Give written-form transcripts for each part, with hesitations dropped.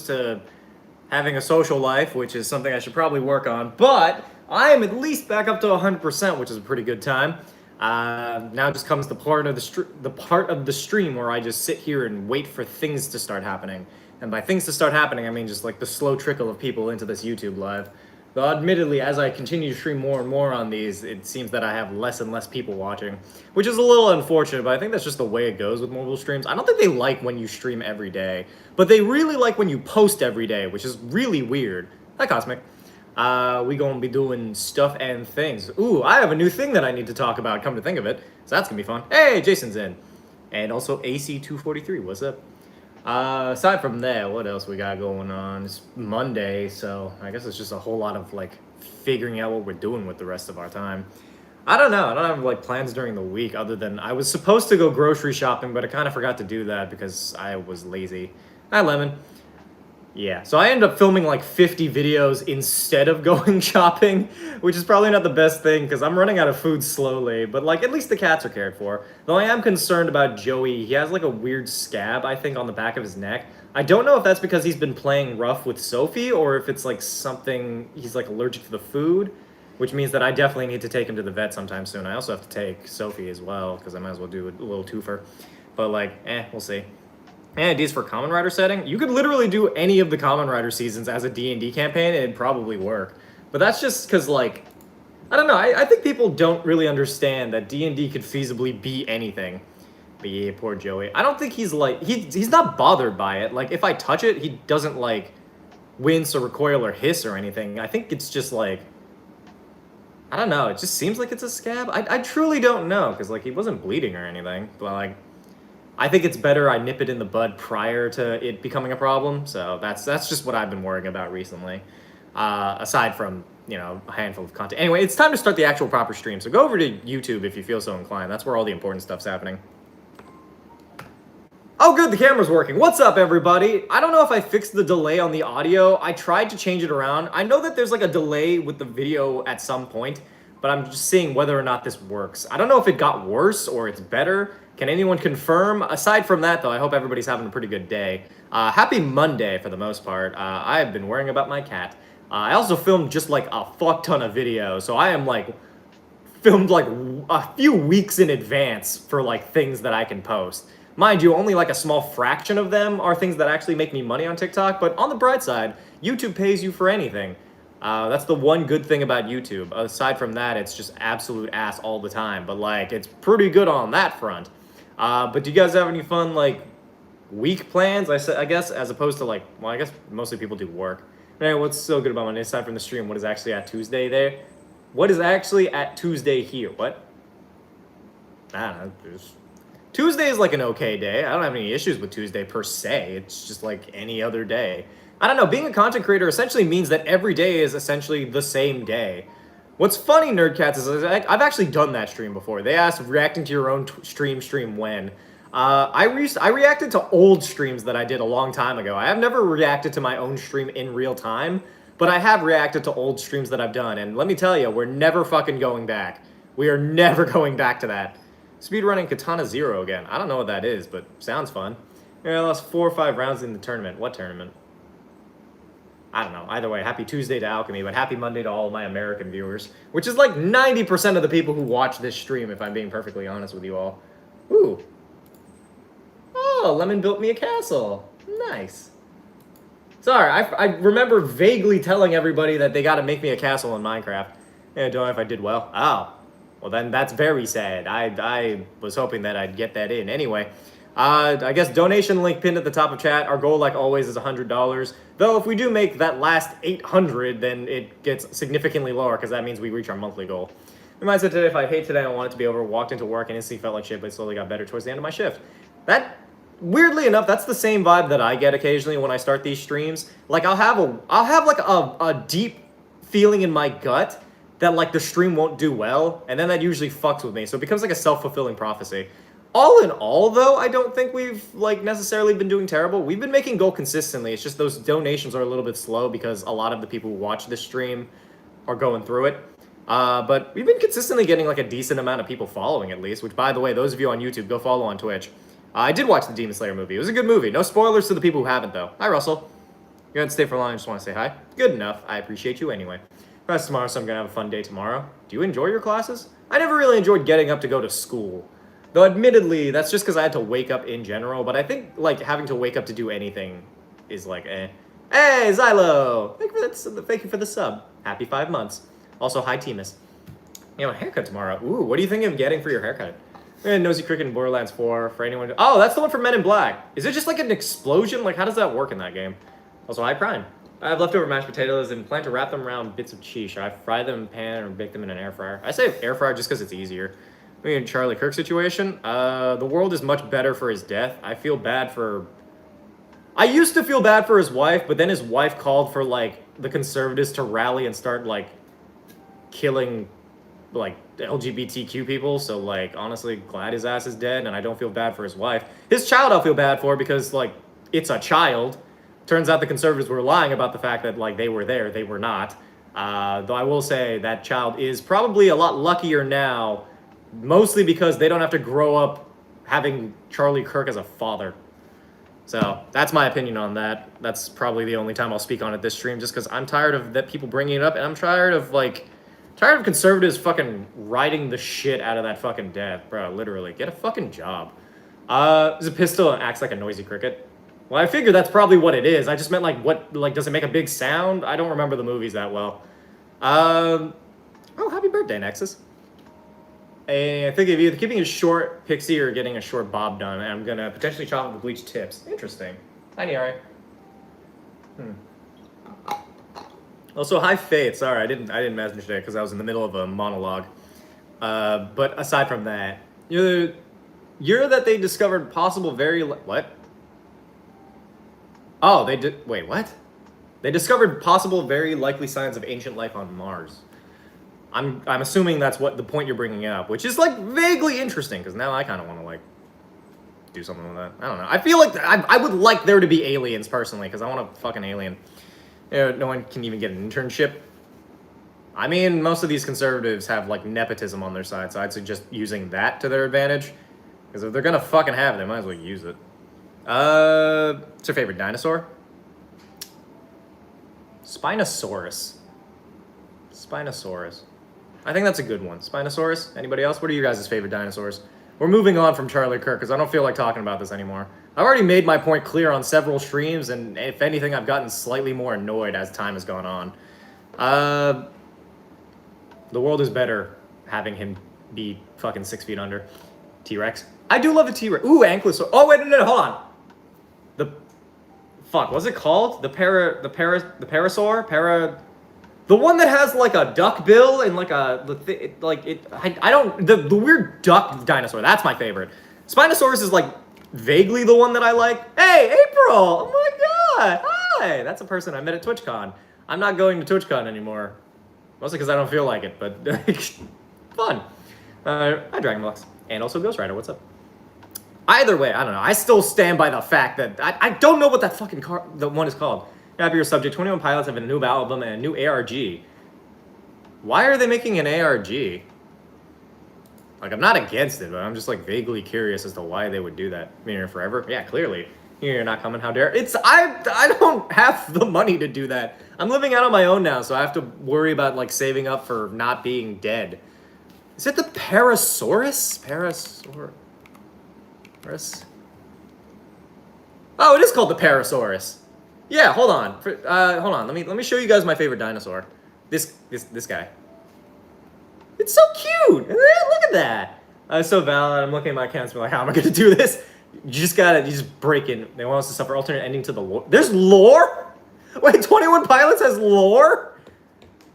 to having a social life, which is something I should probably work on, but I am at least back up to 100%, which is a pretty good time. Now just comes the part of the stream where I just sit here and wait for things to start happening. And by things to start happening, I mean just like the slow trickle of people into this YouTube live. Though admittedly, as I continue to stream more and more on these, it seems that I have less and less people watching, which is a little unfortunate, but I think that's just the way it goes with mobile streams. I don't think they like when you stream every day, but they really like when you post every day, which is really weird. Hi, Cosmic. We gonna be doing stuff and things. Ooh, I have a new thing that I need to talk about, come to think of it, so that's gonna be fun. Hey, Jason's in. And also AC243, what's up? Aside from that, what else we got going on? It's Monday, so I guess it's just a whole lot of, like, figuring out what we're doing with the rest of our time. I don't know. I don't have, like, plans during the week other than I was supposed to go grocery shopping, but I kind of forgot to do that because I was lazy. Hi, Lemon. Yeah, so I ended up filming like 50 videos instead of going shopping, which is probably not the best thing because I'm running out of food slowly, but like at least the cats are cared for. Though I am concerned about Joey. He has like a weird scab, I think, on the back of his neck. I don't know if that's because he's been playing rough with Sophie or if it's like something, he's like allergic to the food, which means that I definitely need to take him to the vet sometime soon. I also have to take Sophie as well because I might as well do a little twofer. But like, we'll see. Any ideas for Kamen Rider setting? You could literally do any of the Kamen Rider seasons as a D&D campaign and it'd probably work. But that's just because, like, I don't know, I think people don't really understand that D&D could feasibly be anything. But yeah, poor Joey. I don't think he's, like, he's not bothered by it. Like, if I touch it, he doesn't, like, wince or recoil or hiss or anything. I think it's just, like, I don't know, it just seems like it's a scab. I truly don't know, because, like, he wasn't bleeding or anything. But, like, I think it's better I nip it in the bud prior to it becoming a problem, so that's just what I've been worrying about recently, aside from, you know, a handful of content. Anyway, it's time to start the actual proper stream, so go over to YouTube if you feel so inclined. That's where all the important stuff's happening. Oh good, the camera's working. What's up, everybody? I don't know if I fixed the delay on the audio. I tried to change it around. I know that there's like a delay with the video at some point, but I'm just seeing whether or not this works. I don't know if it got worse or it's better. Can anyone confirm? Aside from that, though, I hope everybody's having a pretty good day. Happy Monday, for the most part. I have been worrying about my cat. I also filmed just, like, a fuck ton of videos, so I am, like, filmed, like, a few weeks in advance for, like, things that I can post. Mind you, only, like, a small fraction of them are things that actually make me money on TikTok, but on the bright side, YouTube pays you for anything. That's the one good thing about YouTube. Aside from that, it's just absolute ass all the time, but, like, it's pretty good on that front. But do you guys have any fun, like, week plans? I guess, as opposed to, like, well, I guess mostly people do work. But anyway, what's so good about Monday, aside from the stream? What is actually at Tuesday there? What is actually at Tuesday here? What? I don't know. Tuesday is, like, an okay day. I don't have any issues with Tuesday, per se. It's just, like, any other day. I don't know. Being a content creator essentially means that every day is essentially the same day. What's funny, Nerdcats, is I've actually done that stream before. They asked reacting to your own stream when. I reacted to old streams that I did a long time ago. I have never reacted to my own stream in real time, but I have reacted to old streams that I've done, and let me tell you, we're never fucking going back. We are never going back to that. Speedrunning Katana Zero again. I don't know what that is, but sounds fun. Yeah, I lost 4 or 5 rounds in the tournament. What tournament? I don't know. Either way, happy Tuesday to Alchemy, but happy Monday to all of my American viewers, which is like 90% of the people who watch this stream, if I'm being perfectly honest with you all. Ooh. Oh, Lemon built me a castle. Nice. Sorry, I remember vaguely telling everybody that they got to make me a castle in Minecraft. Yeah, don't know if I did well. Oh. Well, then that's very sad. I was hoping that I'd get that in. Anyway. I guess donation link pinned at the top of chat. Our goal, like always, is $100. Though if we do make that last 800, then it gets significantly lower because that means we reach our monthly goal. The mindset today, if I hate today, I want it to be over. Walked into work and instantly felt like shit, but slowly got better towards the end of my shift. That, weirdly enough, that's the same vibe that I get occasionally when I start these streams. Like I'll have like a deep feeling in my gut that like the stream won't do well, and then that usually fucks with me. So it becomes like a self-fulfilling prophecy. All in all, though, I don't think we've, like, necessarily been doing terrible. We've been making goal consistently. It's just those donations are a little bit slow because a lot of the people who watch this stream are going through it. But we've been consistently getting, like, a decent amount of people following, at least. Which, by the way, those of you on YouTube, go follow on Twitch. I did watch the Demon Slayer movie. It was a good movie. No spoilers to the people who haven't, though. Hi, Russell. You had to stay for long, I just want to say hi. Good enough. I appreciate you anyway. Rest tomorrow, so I'm gonna have a fun day tomorrow. Do you enjoy your classes? I never really enjoyed getting up to go to school. Though admittedly, that's just because I had to wake up in general, but I think like having to wake up to do anything is like eh. Hey, Xylo! Thank you for the sub. Happy 5 months. Also, hi, Timus. You know, a haircut tomorrow. Ooh, what are you thinking of getting for your haircut? Nosy Cricket in Borderlands 4 for anyone. Oh, that's the one from Men in Black. Is it just like an explosion? Like, how does that work in that game? Also, hi, Prime. I have leftover mashed potatoes and plan to wrap them around bits of cheese. Should I fry them in a pan or bake them in an air fryer? I say air fryer just because it's easier. I mean, Charlie Kirk situation. The world is much better for his death. I feel bad for... I used to feel bad for his wife, but then his wife called for, like, the conservatives to rally and start, like, killing, like, LGBTQ people. So, like, honestly, glad his ass is dead, and I don't feel bad for his wife. His child I'll feel bad for because, like, it's a child. Turns out the conservatives were lying about the fact that, like, they were there. They were not. Though I will say that child is probably a lot luckier now, mostly because they don't have to grow up having Charlie Kirk as a father. So that's my opinion on that. That's probably the only time I'll speak on it this stream, just because I'm tired of that people bringing it up, and I'm tired of conservatives fucking riding the shit out of that fucking death, bro. Literally, get a fucking job. Is a pistol and acts like a noisy cricket? Well, I figure that's probably what it is. I just meant does it make a big sound? I don't remember the movies that well. Oh, happy birthday, Nexus. I think of either keeping a short pixie or getting a short bob done, and I'm gonna potentially chop with bleach tips. Interesting. Hi, Niari. Also, hi, Faith. Sorry, I didn't message today because I was in the middle of a monologue. But aside from that, you're that they discovered possible what? Oh, they did. Wait, what? They discovered possible very likely signs of ancient life on Mars. I'm assuming that's what the point you're bringing up, which is like vaguely interesting because now I kind of want to like do something with that. I don't know. I feel like I would like there to be aliens personally because I want a fucking alien. You know, no one can even get an internship. I mean, most of these conservatives have like nepotism on their side, so I'd suggest using that to their advantage because if they're gonna fucking have it, they might as well use it. What's your favorite dinosaur? Spinosaurus. Spinosaurus. I think that's a good one. Spinosaurus? Anybody else? What are you guys' favorite dinosaurs? We're moving on from Charlie Kirk because I don't feel like talking about this anymore. I've already made my point clear on several streams, and if anything, I've gotten slightly more annoyed as time has gone on. The world is better having him be fucking 6 feet under. T-Rex. I do love a T-Rex. Ooh, Ankylosaur. Oh, wait, no, hold on. What's it called? The parasaur? The one that has like a duck bill and like the weird duck dinosaur. That's my favorite. Spinosaurus is like vaguely the one that I like. Hey, April! Oh my god! Hi! That's a person I met at TwitchCon. I'm not going to TwitchCon anymore. Mostly because I don't feel like it, but fun. Hi, Dragonblocks. And also Ghost Rider, what's up? Either way, I don't know. I still stand by the fact that I don't know what that fucking the one is called. Happier subject. 21 Pilots have a new album and a new ARG. Why are they making an ARG? Like, I'm not against it, but I'm just like vaguely curious as to why they would do that. I mean, forever? Yeah, clearly. You're not coming. How dare? I don't have the money to do that. I'm living out on my own now, so I have to worry about like saving up for not being dead. Is it the Parasaurus? Oh, it is called the Parasaurus. Yeah, hold on. Hold on. Let me show you guys my favorite dinosaur. This guy. It's so cute. Look at that. It's so valid. I'm looking at my accounts and be like, how am I gonna do this? You just break in. They want us to suffer alternate ending to the lore. There's lore? Wait, 21 Pilots has lore?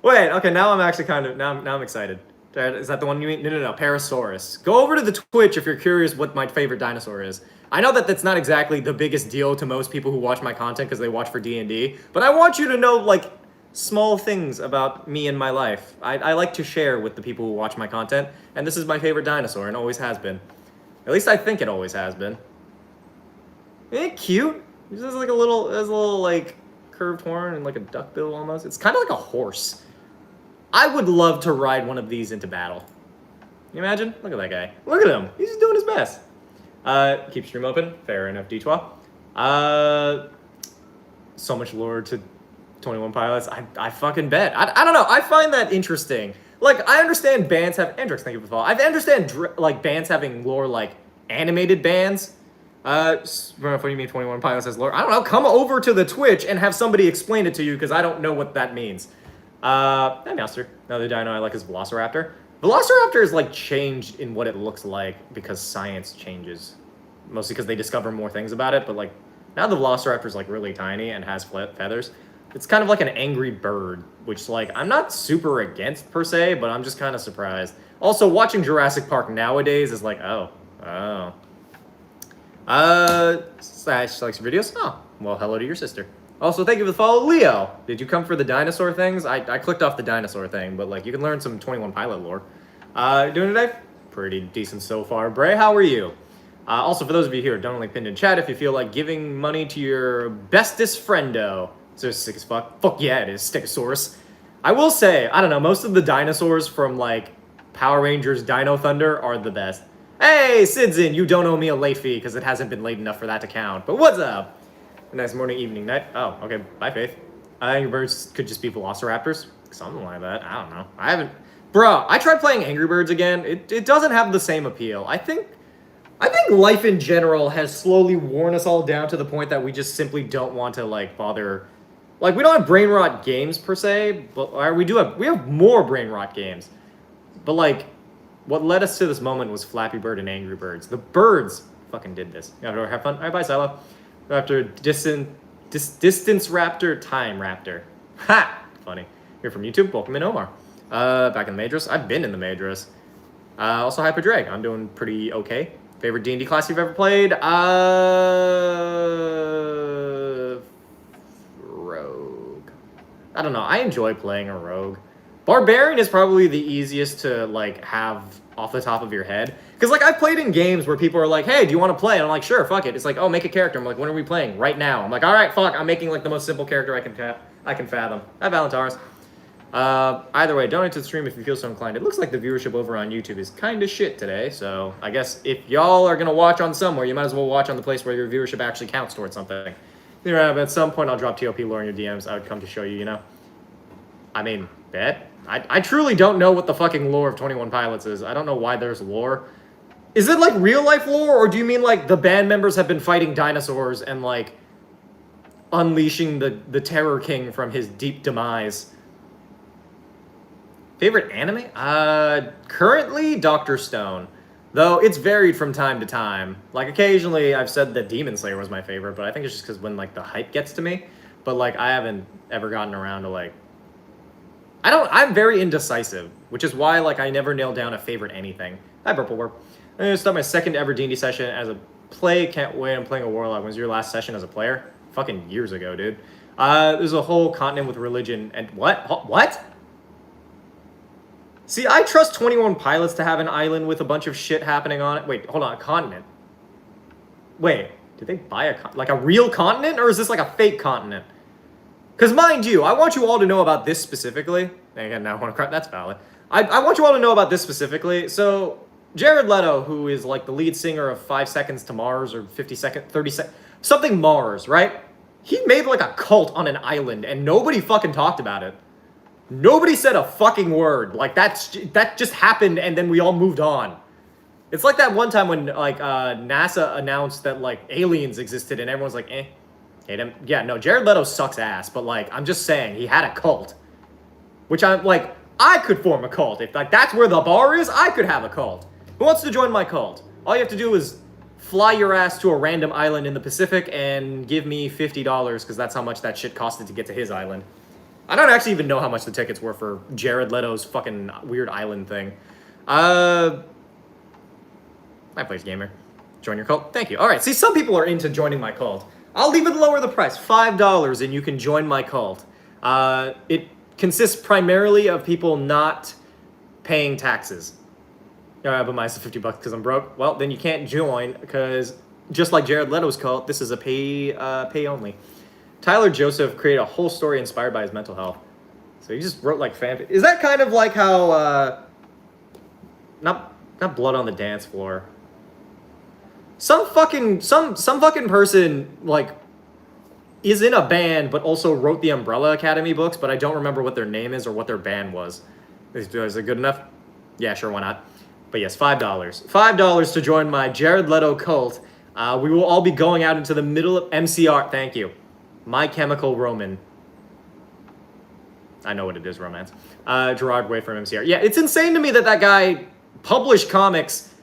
Wait, okay, now I'm actually now I'm excited. Is that the one you mean? No, Parasaurus. Go over to the Twitch if you're curious what my favorite dinosaur is. I know that that's not exactly the biggest deal to most people who watch my content because they watch for D&D, but I want you to know, like, small things about me and my life. I like to share with the people who watch my content, and this is my favorite dinosaur and always has been. At least I think it always has been. Isn't it cute? It has like a little, like, curved horn and like a duck bill almost. It's kind of like a horse. I would love to ride one of these into battle. Can you imagine? Look at that guy. Look at him. He's just doing his best. Keep stream open. Fair enough, D12. so much lore to 21 Pilots. I fucking bet. I don't know. I find that interesting. Like, I understand bands have... Andrix, thank you for the follow. I understand, like, bands having lore, like, animated bands. What do you mean 21 Pilots has lore? I don't know. Come over to the Twitch and have somebody explain it to you, because I don't know what that means. Hey, Master. Another dino I like is Velociraptor. Velociraptor is, like, changed in what it looks like because science changes. Mostly because they discover more things about it, but, like, now the Velociraptor is, like, really tiny and has feathers. It's kind of like an angry bird, which, like, I'm not super against, per se, but I'm just kind of surprised. Also, watching Jurassic Park nowadays is like, oh. Slash likes your videos? Oh, well, hello to your sister. Also, thank you for the follow, Leo. Did you come for the dinosaur things? I clicked off the dinosaur thing, but, like, you can learn some 21 Pilot lore. Doing today? Pretty decent so far. Bray, how are you? Also, for those of you here, don't only pin in chat if you feel like giving money to your bestest friendo. So sick as fuck. Fuck yeah, it is. Stegosaurus. I will say, I don't know, most of the dinosaurs from, like, Power Rangers Dino Thunder are the best. Hey, Sidzin, you don't owe me a late fee because it hasn't been late enough for that to count. But what's up? Nice morning, evening, night. Oh, okay. Bye, Faith. Angry Birds could just be Velociraptors. Something like that. I don't know. I haven't... Bro, I tried playing Angry Birds again. It doesn't have the same appeal. I think life in general has slowly worn us all down to the point that we just simply don't want to, like, bother... Like, we don't have brain rot games, per se, but we have more brain rot games. But, like, what led us to this moment was Flappy Bird and Angry Birds. The birds fucking did this. You know, have fun. All right, bye, Silo. After Distance Raptor, Time Raptor. Ha! Funny. You're from YouTube. Welcome in, Omar. Back in the Madras. I've been in the Madras. Also, Hyper Drag. I'm doing pretty okay. Favorite D&D class you've ever played? Rogue. I don't know. I enjoy playing a rogue. Barbarian is probably the easiest to, like, have off the top of your head. Because, like, I've played in games where people are like, hey, do you want to play? And I'm like, sure, fuck it. It's like, oh, make a character. I'm like, when are we playing? Right now. I'm like, all right, fuck. I'm making, like, the most simple character I can fathom. Hi, Valentaris. Either way, donate to the stream if you feel so inclined. It looks like the viewership over on YouTube is kind of shit today, so I guess if y'all are gonna watch on somewhere, you might as well watch on the place where your viewership actually counts towards something. At some point, I'll drop TOP lore in your DMs. I would come to show you, you know? I mean, bet. I truly don't know what the fucking lore of 21 Pilots is. I don't know why there's lore. Is it, like, real-life lore, or do you mean, like, the band members have been fighting dinosaurs and, like, unleashing the Terror King from his deep demise? Favorite anime? Currently, Dr. Stone. Though, it's varied from time to time. Like, occasionally, I've said that Demon Slayer was my favorite, but I think it's just because when, like, the hype gets to me. But, like, I haven't ever gotten around to, like... I'm very indecisive, which is why, like, I never nail down a favorite anything. Hi, Purple Warp. I'm gonna start my second ever D&D session as a play. Can't wait, I'm playing a Warlock. When was your last session as a player? Fucking years ago, dude. There's a whole continent with religion and... What? What? See, I trust 21 Pilots to have an island with a bunch of shit happening on it. Wait, hold on, a continent. Wait, did they buy a real continent, or is this like a fake continent? Because mind you, I want you all to know about this specifically. Again, now I want to cry. That's valid. I want you all to know about this specifically. So, Jared Leto, who is like the lead singer of 5 Seconds to Mars, or 50 Seconds, 30 Seconds, something Mars, right? He made like a cult on an island, and nobody fucking talked about it. Nobody said a fucking word. Like, that just happened, and then we all moved on. It's like that one time when, like, NASA announced that, like, aliens existed, and everyone's like, eh, hate him. Yeah, no, Jared Leto sucks ass, but, like, I'm just saying, he had a cult. Which I'm, like, I could form a cult. If, like, that's where the bar is, I could have a cult. Who wants to join my cult? All you have to do is fly your ass to a random island in the Pacific and give me $50, because that's how much that shit costed to get to his island. I don't actually even know how much the tickets were for Jared Leto's fucking weird island thing. My place gamer. Join your cult? Thank you. Alright, see, some people are into joining my cult. I'll even lower the price. $5 and you can join my cult. It consists primarily of people not paying taxes. But mine's $50 because I'm broke. Well, then you can't join because just like Jared Leto's cult, this is a pay only. Tyler Joseph created a whole story inspired by his mental health. So he just wrote like fanfic. Is that kind of like how not Blood on the Dance Floor? Some fucking person like is in a band, but also wrote the Umbrella Academy books, but I don't remember what their name is or what their band was. Is it good enough? Yeah, sure, why not? But yes, $5. $5 to join my Jared Leto cult. We will all be going out into the middle of MCR. Thank you. My Chemical Roman. I know what it is, romance. Gerard Way from MCR. Yeah, it's insane to me that that guy published comics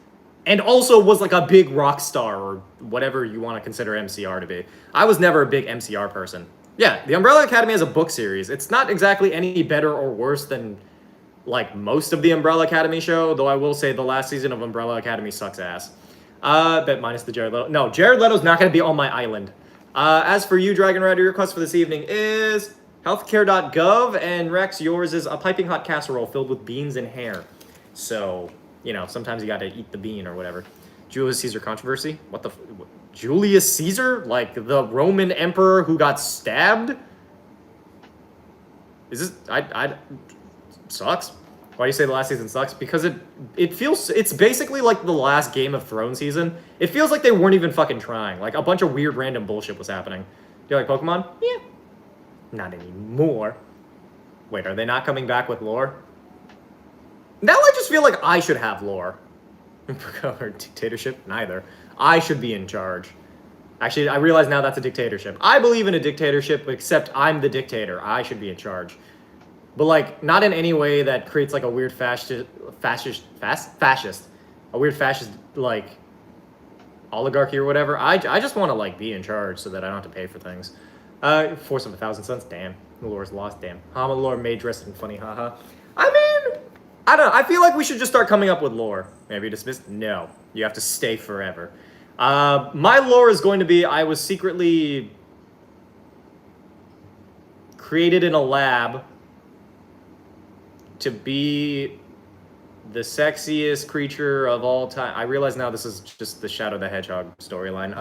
and also was like a big rock star or whatever you want to consider MCR to be. I was never a big MCR person. Yeah, the Umbrella Academy has a book series. It's not exactly any better or worse than like most of the Umbrella Academy show, though I will say the last season of Umbrella Academy sucks ass. Bet minus the Jared Leto. No, Jared Leto's not going to be on my island. As for you, Dragon Rider, your request for this evening is healthcare.gov, and Rex, yours is a piping hot casserole filled with beans and hair. So, you know, sometimes you got to eat the bean or whatever. Julius Caesar controversy? What the... Julius Caesar? Like the Roman emperor who got stabbed? Is this... I sucks. Why do you say the last season sucks? Because it feels... It's basically like the last Game of Thrones season. It feels like they weren't even fucking trying. Like, a bunch of weird random bullshit was happening. Do you like Pokemon? Yeah. Not anymore. Wait, are they not coming back with lore? Now I just feel like I should have lore. Or dictatorship? Neither. I should be in charge. Actually, I realize now that's a dictatorship. I believe in a dictatorship, except I'm the dictator. I should be in charge. But, like, not in any way that creates, like, a weird fascist, a weird fascist, like, oligarchy or whatever. I just want to, like, be in charge so that I don't have to pay for things. Force of 1,000 Suns, damn. The lore's lost, damn. Lore Maid dressed in funny, haha. I mean, I don't know. I feel like we should just start coming up with lore. Maybe dismissed? No. You have to stay forever. My lore is going to be, I was secretly created in a lab to be the sexiest creature of all time. I realize now this is just the Shadow the Hedgehog storyline.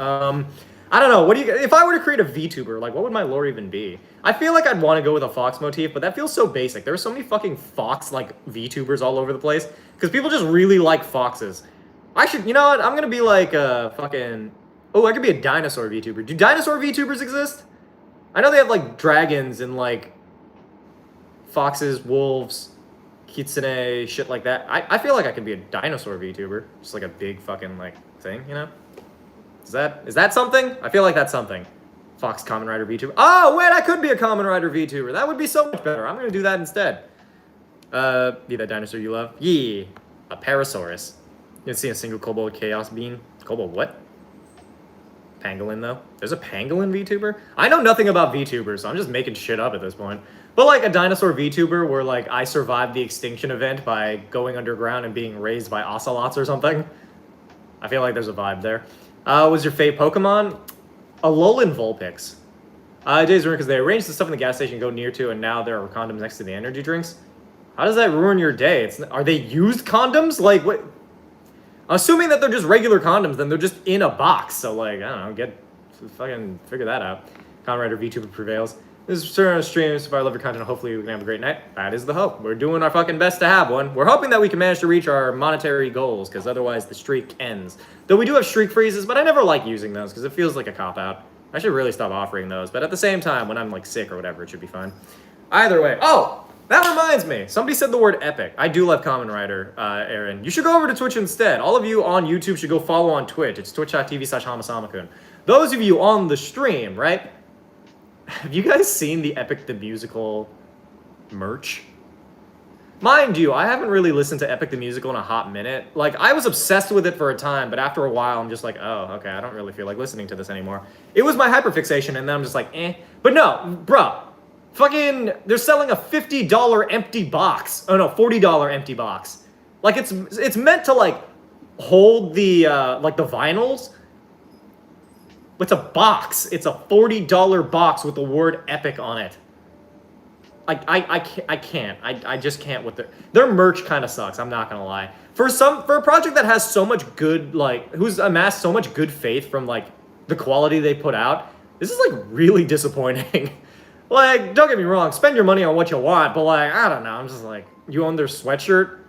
I don't know. What do you? If I were to create a VTuber, like, what would my lore even be? I feel like I'd want to go with a fox motif, but that feels so basic. There are so many fucking fox, like, VTubers all over the place, because people just really like foxes. I should, you know what? I'm gonna be like a fucking... Oh, I could be a dinosaur VTuber. Do dinosaur VTubers exist? I know they have, like, dragons and, like, foxes, wolves, kitsune, shit like that. I feel like I could be a dinosaur VTuber. Just, like, a big fucking, like, thing, you know? Is that something? I feel like that's something. Fox Kamen Rider VTuber. Oh, wait, I could be a Kamen Rider VTuber. That would be so much better. I'm gonna do that instead. Be that dinosaur you love. Yeah. A Parasaurus. You didn't see a single Kobold Chaos Bean. Kobold what? Pangolin, though? There's a Pangolin VTuber? I know nothing about VTubers, so I'm just making shit up at this point. But, like, a dinosaur VTuber where, like, I survived the extinction event by going underground and being raised by ocelots or something. I feel like there's a vibe there. Was your fave Pokemon? Alolan Vulpix. Days ruined because they arranged the stuff in the gas station you go near to, and now there are condoms next to the energy drinks. How does that ruin your day? Are they used condoms? Like, what? Assuming that they're just regular condoms, then they're just in a box. So, like, I don't know, fucking figure that out. Kamen Rider VTuber prevails. This is Turn on Streams. If I love your content, hopefully we can have a great night. That is the hope. We're doing our fucking best to have one. We're hoping that we can manage to reach our monetary goals, because otherwise the streak ends. Though we do have streak freezes, but I never like using those, because it feels like a cop-out. I should really stop offering those, but at the same time, when I'm, like, sick or whatever, it should be fine. Either way. Oh! That reminds me. Somebody said the word epic. I do love Kamen Rider, Aaron. You should go over to Twitch instead. All of you on YouTube should go follow on Twitch. It's twitch.tv/Hamasamakun. Those of you on the stream, right? Have you guys seen the Epic the Musical merch? Mind you, I haven't really listened to Epic the Musical in a hot minute. Like, I was obsessed with it for a time, but after a while, I'm just like, oh, okay, I don't really feel like listening to this anymore. It was my hyperfixation, and then I'm just like, eh. But no, bruh. Fucking, they're selling a $50 empty box. Oh no, $40 empty box. Like, it's meant to, like, hold the, like, the vinyls. It's a box. It's a $40 box with the word epic on it. I can't. I just can't with their merch kind of sucks, I'm not gonna lie. For a project that has so much good, like, who's amassed so much good faith from, like, the quality they put out, this is, like, really disappointing. Like, don't get me wrong, spend your money on what you want, but, like, I don't know, I'm just like, you own their sweatshirt?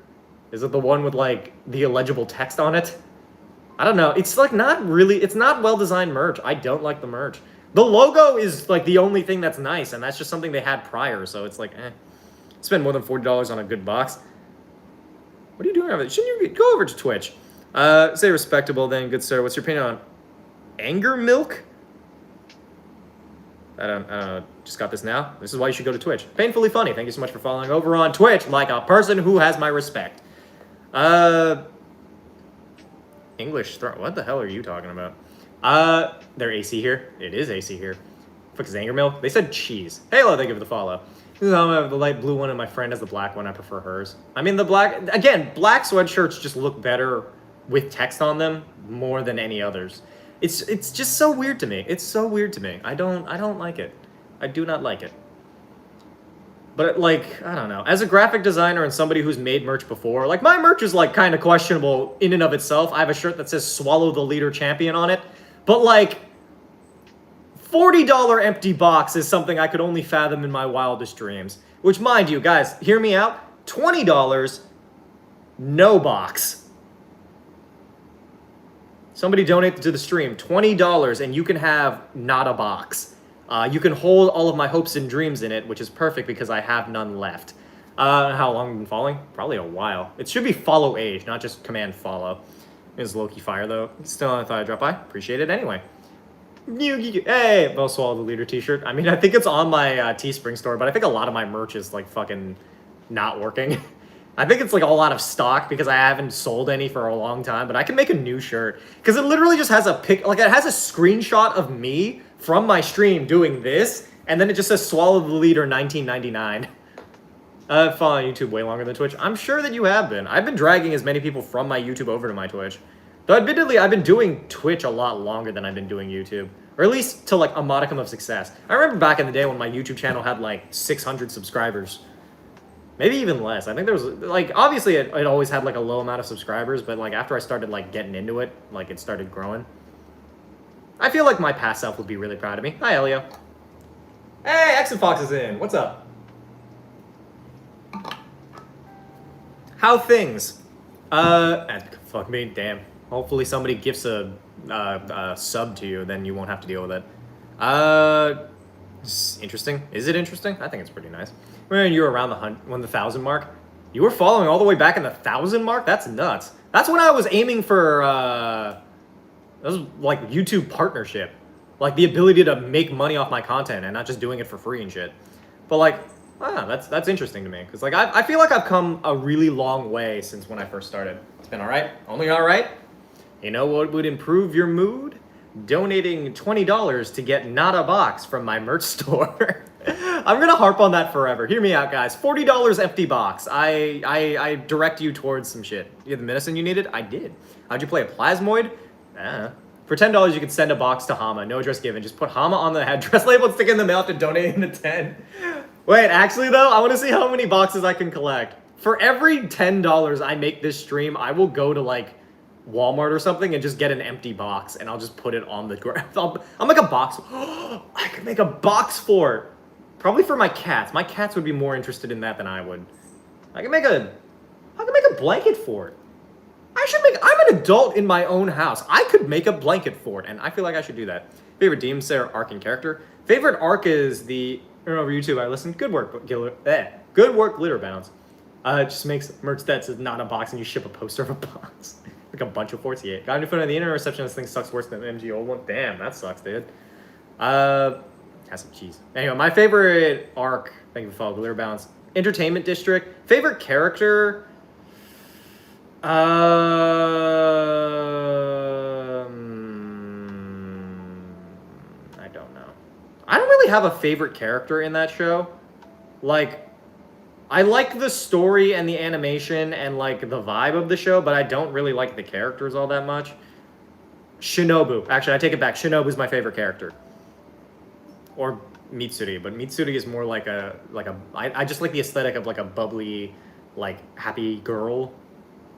Is it the one with, like, the illegible text on it? I don't know, it's, like, not really, it's not well-designed merch. I don't like the merch. The logo is like the only thing that's nice, and that's just something they had prior, so it's like, spend more than $40 on a good box. What are you doing over there? Shouldn't you go over to Twitch? Say respectable then, good sir. What's your opinion on anger milk? I don't know. Just got this now. This is why you should go to Twitch. Painfully funny. Thank you so much for following over on Twitch like a person who has my respect. English throw. What the hell are you talking about? They're AC here. It is AC here. Fuck is anger milk? They said cheese. Halo, thank you for the follow. I have the light blue one and my friend has the black one. I prefer hers. I mean, the black, again, black sweatshirts just look better with text on them more than any others. It's just so weird to me. It's so weird to me. I don't like it. I do not like it. But like, I don't know. As a graphic designer and somebody who's made merch before, like my merch is like kind of questionable in and of itself. I have a shirt that says "Swallow the Leader Champion" on it, but like $40 empty box is something I could only fathom in my wildest dreams. Which, mind you, guys, hear me out. $20, no box. Somebody donate to the stream. $20 and you can have not a box. You can hold all of my hopes and dreams in it, which is perfect because I have none left. How long have I been following? Probably a while. It should be follow age, not just command follow. It's low-key fire, though. Still, I thought I'd drop by. Appreciate it anyway. Hey, I'll swallow the leader t-shirt. I mean, I think it's on my Teespring store, but I think a lot of my merch is like fucking not working. I think it's like all out of stock because I haven't sold any for a long time, but I can make a new shirt. Because it literally just has a pic, like it has a screenshot of me from my stream doing this, and then it just says Swallow the Leader 1999. I've followed YouTube way longer than Twitch. I'm sure that you have been. I've been dragging as many people from my YouTube over to my Twitch. Though admittedly, I've been doing Twitch a lot longer than I've been doing YouTube. Or at least to like a modicum of success. I remember back in the day when my YouTube channel had like 600 subscribers. Maybe even less. I think there was, like, obviously it always had, like, a low amount of subscribers, but, like, after I started, like, getting into it, like, it started growing. I feel like my past self would be really proud of me. Hi, Elio. Hey, X and Fox is in. What's up? How things? Fuck me, damn. Hopefully somebody gifts a sub to you, then you won't have to deal with it. It's interesting. Is it interesting? I think it's pretty nice. When you were around the 1,000 mark, you were following all the way back in the 1,000 mark? That's nuts. That's when I was aiming for, that was like YouTube partnership. Like the ability to make money off my content and not just doing it for free and shit. But like, that's interesting to me. Because like, I feel like I've come a really long way since when I first started. It's been all right. Only all right. You know what would improve your mood? Donating $20 to get not a box from my merch store. I'm gonna harp on that forever. Hear me out, guys. $40 empty box. I direct you towards some shit. You had the medicine you needed? I did. How'd you play a plasmoid? For $10, you can send a box to Hama. No address given. Just put Hama on the address label and stick it in the mail to donate into 10. Wait, actually though, I want to see how many boxes I can collect. For every $10 I make this stream, I will go to like Walmart or something and just get an empty box and I'll just put it on the ground. I'll make a box. I could make a box fort. Probably for my cats. My cats would be more interested in that than I would. I can make a blanket fort. I'm an adult in my own house. I could make a blanket fort, and I feel like I should do that. Favorite Demon Slayer arc and character? Favorite arc is the, over YouTube, I listened. Good work, good work, Glitter Bounce. It just makes merch that says not a box and you ship a poster of a box. Like a bunch of forts, yeah. Got any fun on the internet reception? This thing sucks worse than the MG old one. Damn, that sucks, dude. Has some cheese. Anyway, my favorite arc, thank you for following, Glitter Bounce. Entertainment District. Favorite character? I don't know. I don't really have a favorite character in that show. Like, I like the story and the animation and like the vibe of the show, but I don't really like the characters all that much. Shinobu. Actually, I take it back. Shinobu's my favorite character. Or Mitsuri, but Mitsuri is more like I just like the aesthetic of like a bubbly, like happy girl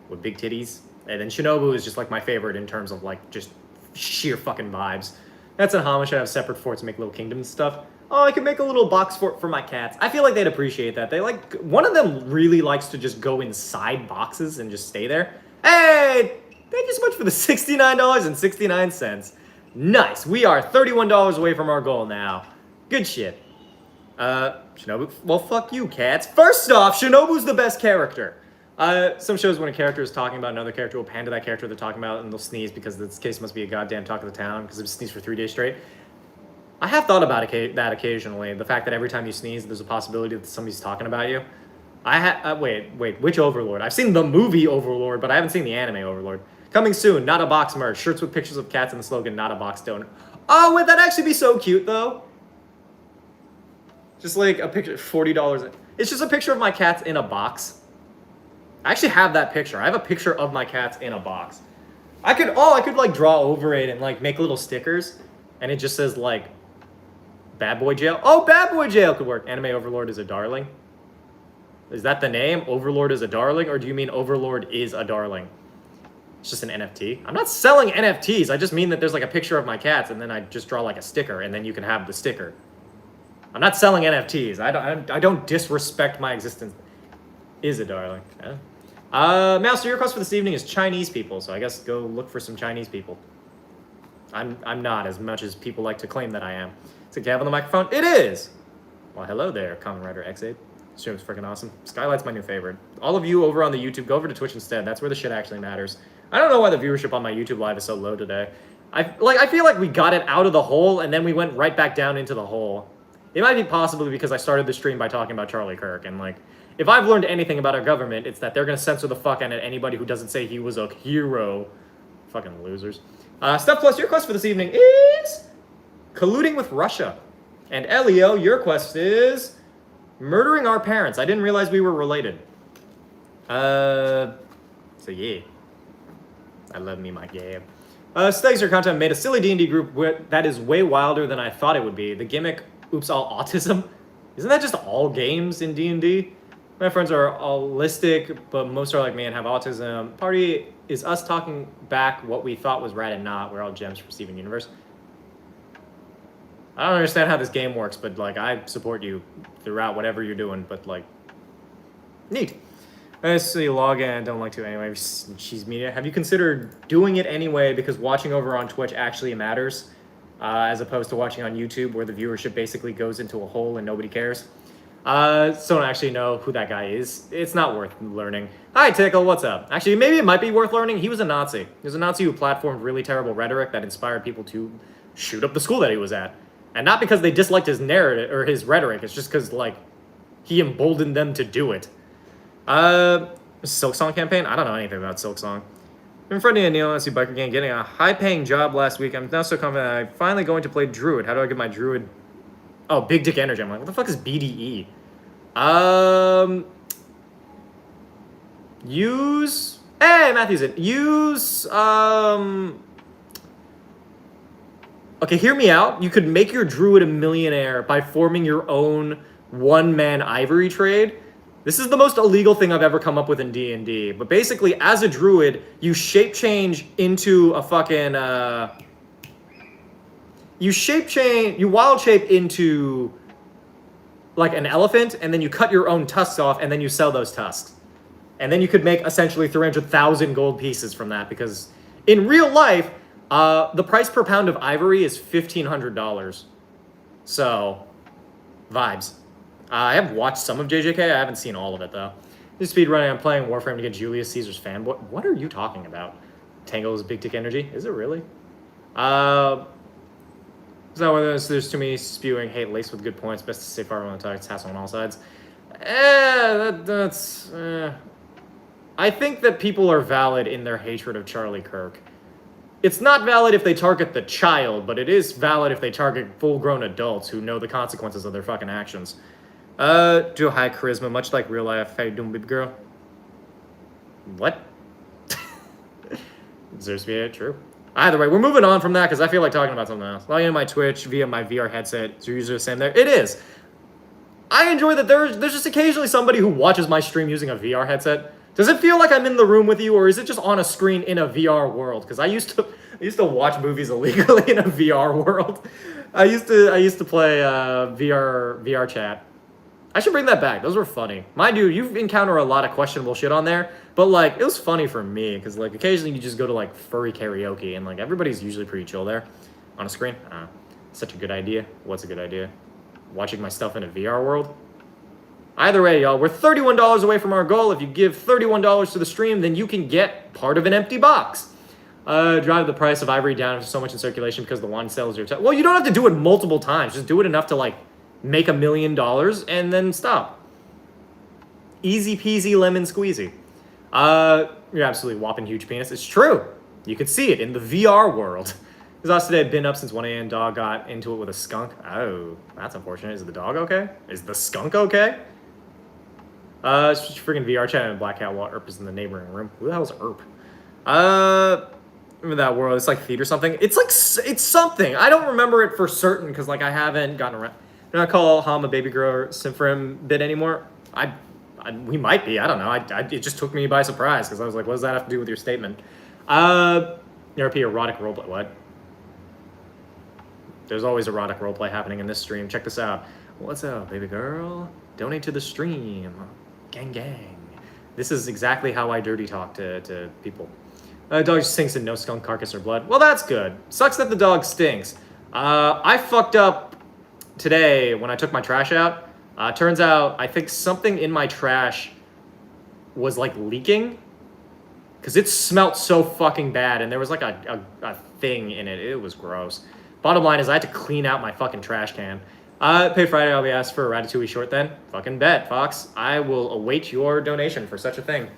with big titties. And then Shinobu is just like my favorite in terms of like just sheer fucking vibes. That's in Hama. Should have separate forts to make little kingdoms and stuff. Oh, I can make a little box fort for my cats. I feel like they'd appreciate that. They like, one of them really likes to just go inside boxes and just stay there. Hey, thank you so much for the $69.69. Nice. We are $31 away from our goal now. Good shit. Shinobu. Well, fuck you, cats. First off, Shinobu's the best character. Some shows when a character is talking about another character will pan to that character they're talking about and they'll sneeze because this case must be a goddamn talk of the town because they've sneezed for 3 days straight. I have thought about that occasionally. The fact that every time you sneeze, there's a possibility that somebody's talking about you. Wait, which Overlord? I've seen the movie Overlord, but I haven't seen the anime Overlord. Coming soon, not a box merch. Shirts with pictures of cats and the slogan, not a box donor. Oh, would that actually be so cute, though? Just like a picture, $40. It's just a picture of my cats in a box. I actually have that picture. I have a picture of my cats in a box. I could like draw over it and like make little stickers. And it just says like, Bad Boy Jail. Oh, Bad Boy Jail could work. Anime Overlord is a darling. Is that the name? Overlord is a darling? Or do you mean Overlord is a darling? It's just an NFT. I'm not selling NFTs. I just mean that there's like a picture of my cats and then I just draw like a sticker and then you can have the sticker. I'm not selling NFTs. I don't disrespect my existence. Is a darling. Yeah. Master, your request for this evening is Chinese people, so I guess go look for some Chinese people. I'm not as much as people like to claim that I am. Is it Gav on the microphone? It is! Well, hello there, Common Writer X8. Stream's freaking awesome. Skylight's my new favorite. All of you over on the YouTube, go over to Twitch instead. That's where the shit actually matters. I don't know why the viewership on my YouTube live is so low today. I feel like we got it out of the hole and then we went right back down into the hole. It might be possibly because I started the stream by talking about Charlie Kirk and like, if I've learned anything about our government, it's that they're gonna censor the fuck out of anybody who doesn't say he was a hero. Fucking losers. Stuff Plus, your quest for this evening is colluding with Russia. And Elio, your quest is murdering our parents. I didn't realize we were related. So yeah. I love me my game. Thanks for your content. Made a silly D&D group that is way wilder than I thought it would be. The gimmick, oops, all autism. Isn't that just all games in D&D? My friends are allistic, but most are like me and have autism. Party is us talking back what we thought was rad and not. We're all gems from Steven Universe. I don't understand how this game works, but like I support you throughout whatever you're doing, but like, neat. I see log in, don't like to anyway. She's media. Have you considered doing it anyway because watching over on Twitch actually matters, as opposed to watching on YouTube where the viewership basically goes into a hole and nobody cares? Still don't actually know who that guy is. It's not worth learning. Hi, Tickle, what's up? Actually, maybe it might be worth learning. He was a Nazi. He was a Nazi who platformed really terrible rhetoric that inspired people to shoot up the school that he was at. And not because they disliked his narrative or his rhetoric. It's just because, like, he emboldened them to do it. Silk Song campaign? I don't know anything about Silk Song. I'm friendly and Neil, SC Biker Gang, getting a high-paying job last week. I'm now so confident I'm finally going to play Druid. How do I get my Druid? Oh, Big Dick Energy. I'm like, what the fuck is BDE? Use... Hey, Matthew's in. Use, Okay, hear me out. You could make your Druid a millionaire by forming your own one-man ivory trade. This is the most illegal thing I've ever come up with in D&D. But basically, as a Druid, you shape change into a fucking, you wild shape into, like, an elephant, and then you cut your own tusks off, and then you sell those tusks. And then you could make, essentially, 300,000 gold pieces from that, because in real life, the price per pound of ivory is $1,500. So, vibes. I have watched some of JJK. I haven't seen all of it, though. Just speedrunning, I'm playing Warframe to get Julius Caesar's fanboy. What are you talking about? Tango's Big Dick Energy? Is it really? It's not one of those, there's too many spewing hate laced with good points. Best to stay far from the targets, hassle on all sides. I think that people are valid in their hatred of Charlie Kirk. It's not valid if they target the child, but it is valid if they target full-grown adults who know the consequences of their fucking actions. Do high charisma, much like real life. How you doing, baby girl? What? Deserves to be true. Either way, we're moving on from that because I feel like talking about something else. Logging in my Twitch via my VR headset. Is your user the same there? It is. I enjoy that there's just occasionally somebody who watches my stream using a VR headset. Does it feel like I'm in the room with you, or is it just on a screen in a VR world? Because I used to watch movies illegally in a VR world. I used to play VR chat. I should bring that back. Those were funny. Mind you, you encounter a lot of questionable shit on there, but like it was funny for me because like occasionally you just go to like furry karaoke and like everybody's usually pretty chill there. on a screen. Such a good idea. What's a good idea? Watching my stuff in a VR world? Either way, y'all, we're $31 away from our goal. If you give $31 to the stream, then you can get part of an empty box. Drive the price of ivory down so much in circulation because the wand sells your time. Well, you don't have to do it multiple times. Just do it enough to, like, make $1 million and then stop. Easy peasy lemon squeezy. You're absolutely whopping huge penis. It's true. You could see it in the VR world. Because us today had been up since 1 a.m. Dog got into it with a skunk. Oh, that's unfortunate. Is the dog okay? Is the skunk okay? It's just freaking VR chat and Black Cat while Erp is in the neighboring room. Who the hell is Erp? Remember that world? It's like Feet or something. It's like, it's something. I don't remember it for certain because, like, I haven't gotten around. Do not call Ham a baby girl Simfrim bit anymore. We might be. I don't know. It just took me by surprise because I was like, what does that have to do with your statement? Therapy erotic roleplay. What? There's always erotic roleplay happening in this stream. Check this out. What's up, baby girl? Donate to the stream. Gang, gang. This is exactly how I dirty talk to people. Dog just stinks and no skunk carcass or blood. Well, that's good. Sucks that the dog stinks. I fucked up today when I took my trash out. Turns out I think something in my trash was like leaking. Because it smelled so fucking bad and there was like a thing in it. It was gross. Bottom line is I had to clean out my fucking trash can. Pay Friday, I'll be asked for a Ratatouille short then. Fucking bet, Fox. I will await your donation for such a thing.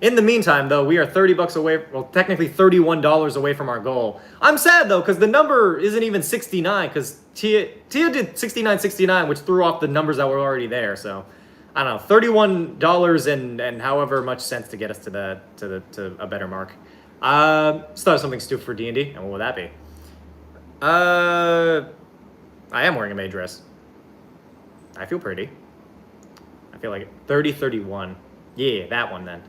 In the meantime, though, we are 30 bucks away, well, technically $31 away from our goal. I'm sad, though, because the number isn't even 69, because Tia did 69.69, which threw off the numbers that were already there, so... I don't know, $31 and however much cents to get us to a better mark. Let's thought of something stupid for D&D, and what would that be? I am wearing a maid dress. I feel pretty. I feel like it. 30.31. Yeah, that one then.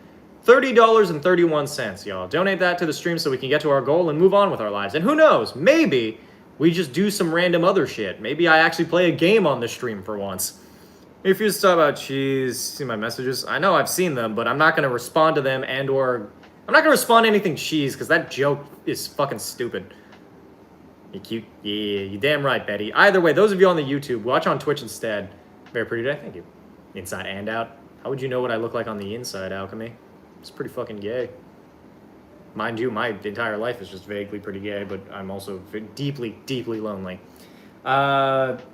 $30.31, y'all. Donate that to the stream so we can get to our goal and move on with our lives. And who knows, maybe we just do some random other shit. Maybe I actually play a game on the stream for once. If you talk about cheese, see my messages? I know I've seen them, but I'm not going to respond to them I'm not going to respond to anything cheese because that joke is fucking stupid. You cute? Yeah, you damn right, Betty. Either way, those of you on the YouTube, watch on Twitch instead. Very pretty today, thank you. Inside and out. How would you know what I look like on the inside, Alchemy? It's pretty fucking gay. Mind you, my entire life is just vaguely pretty gay, but I'm also deeply, deeply lonely. That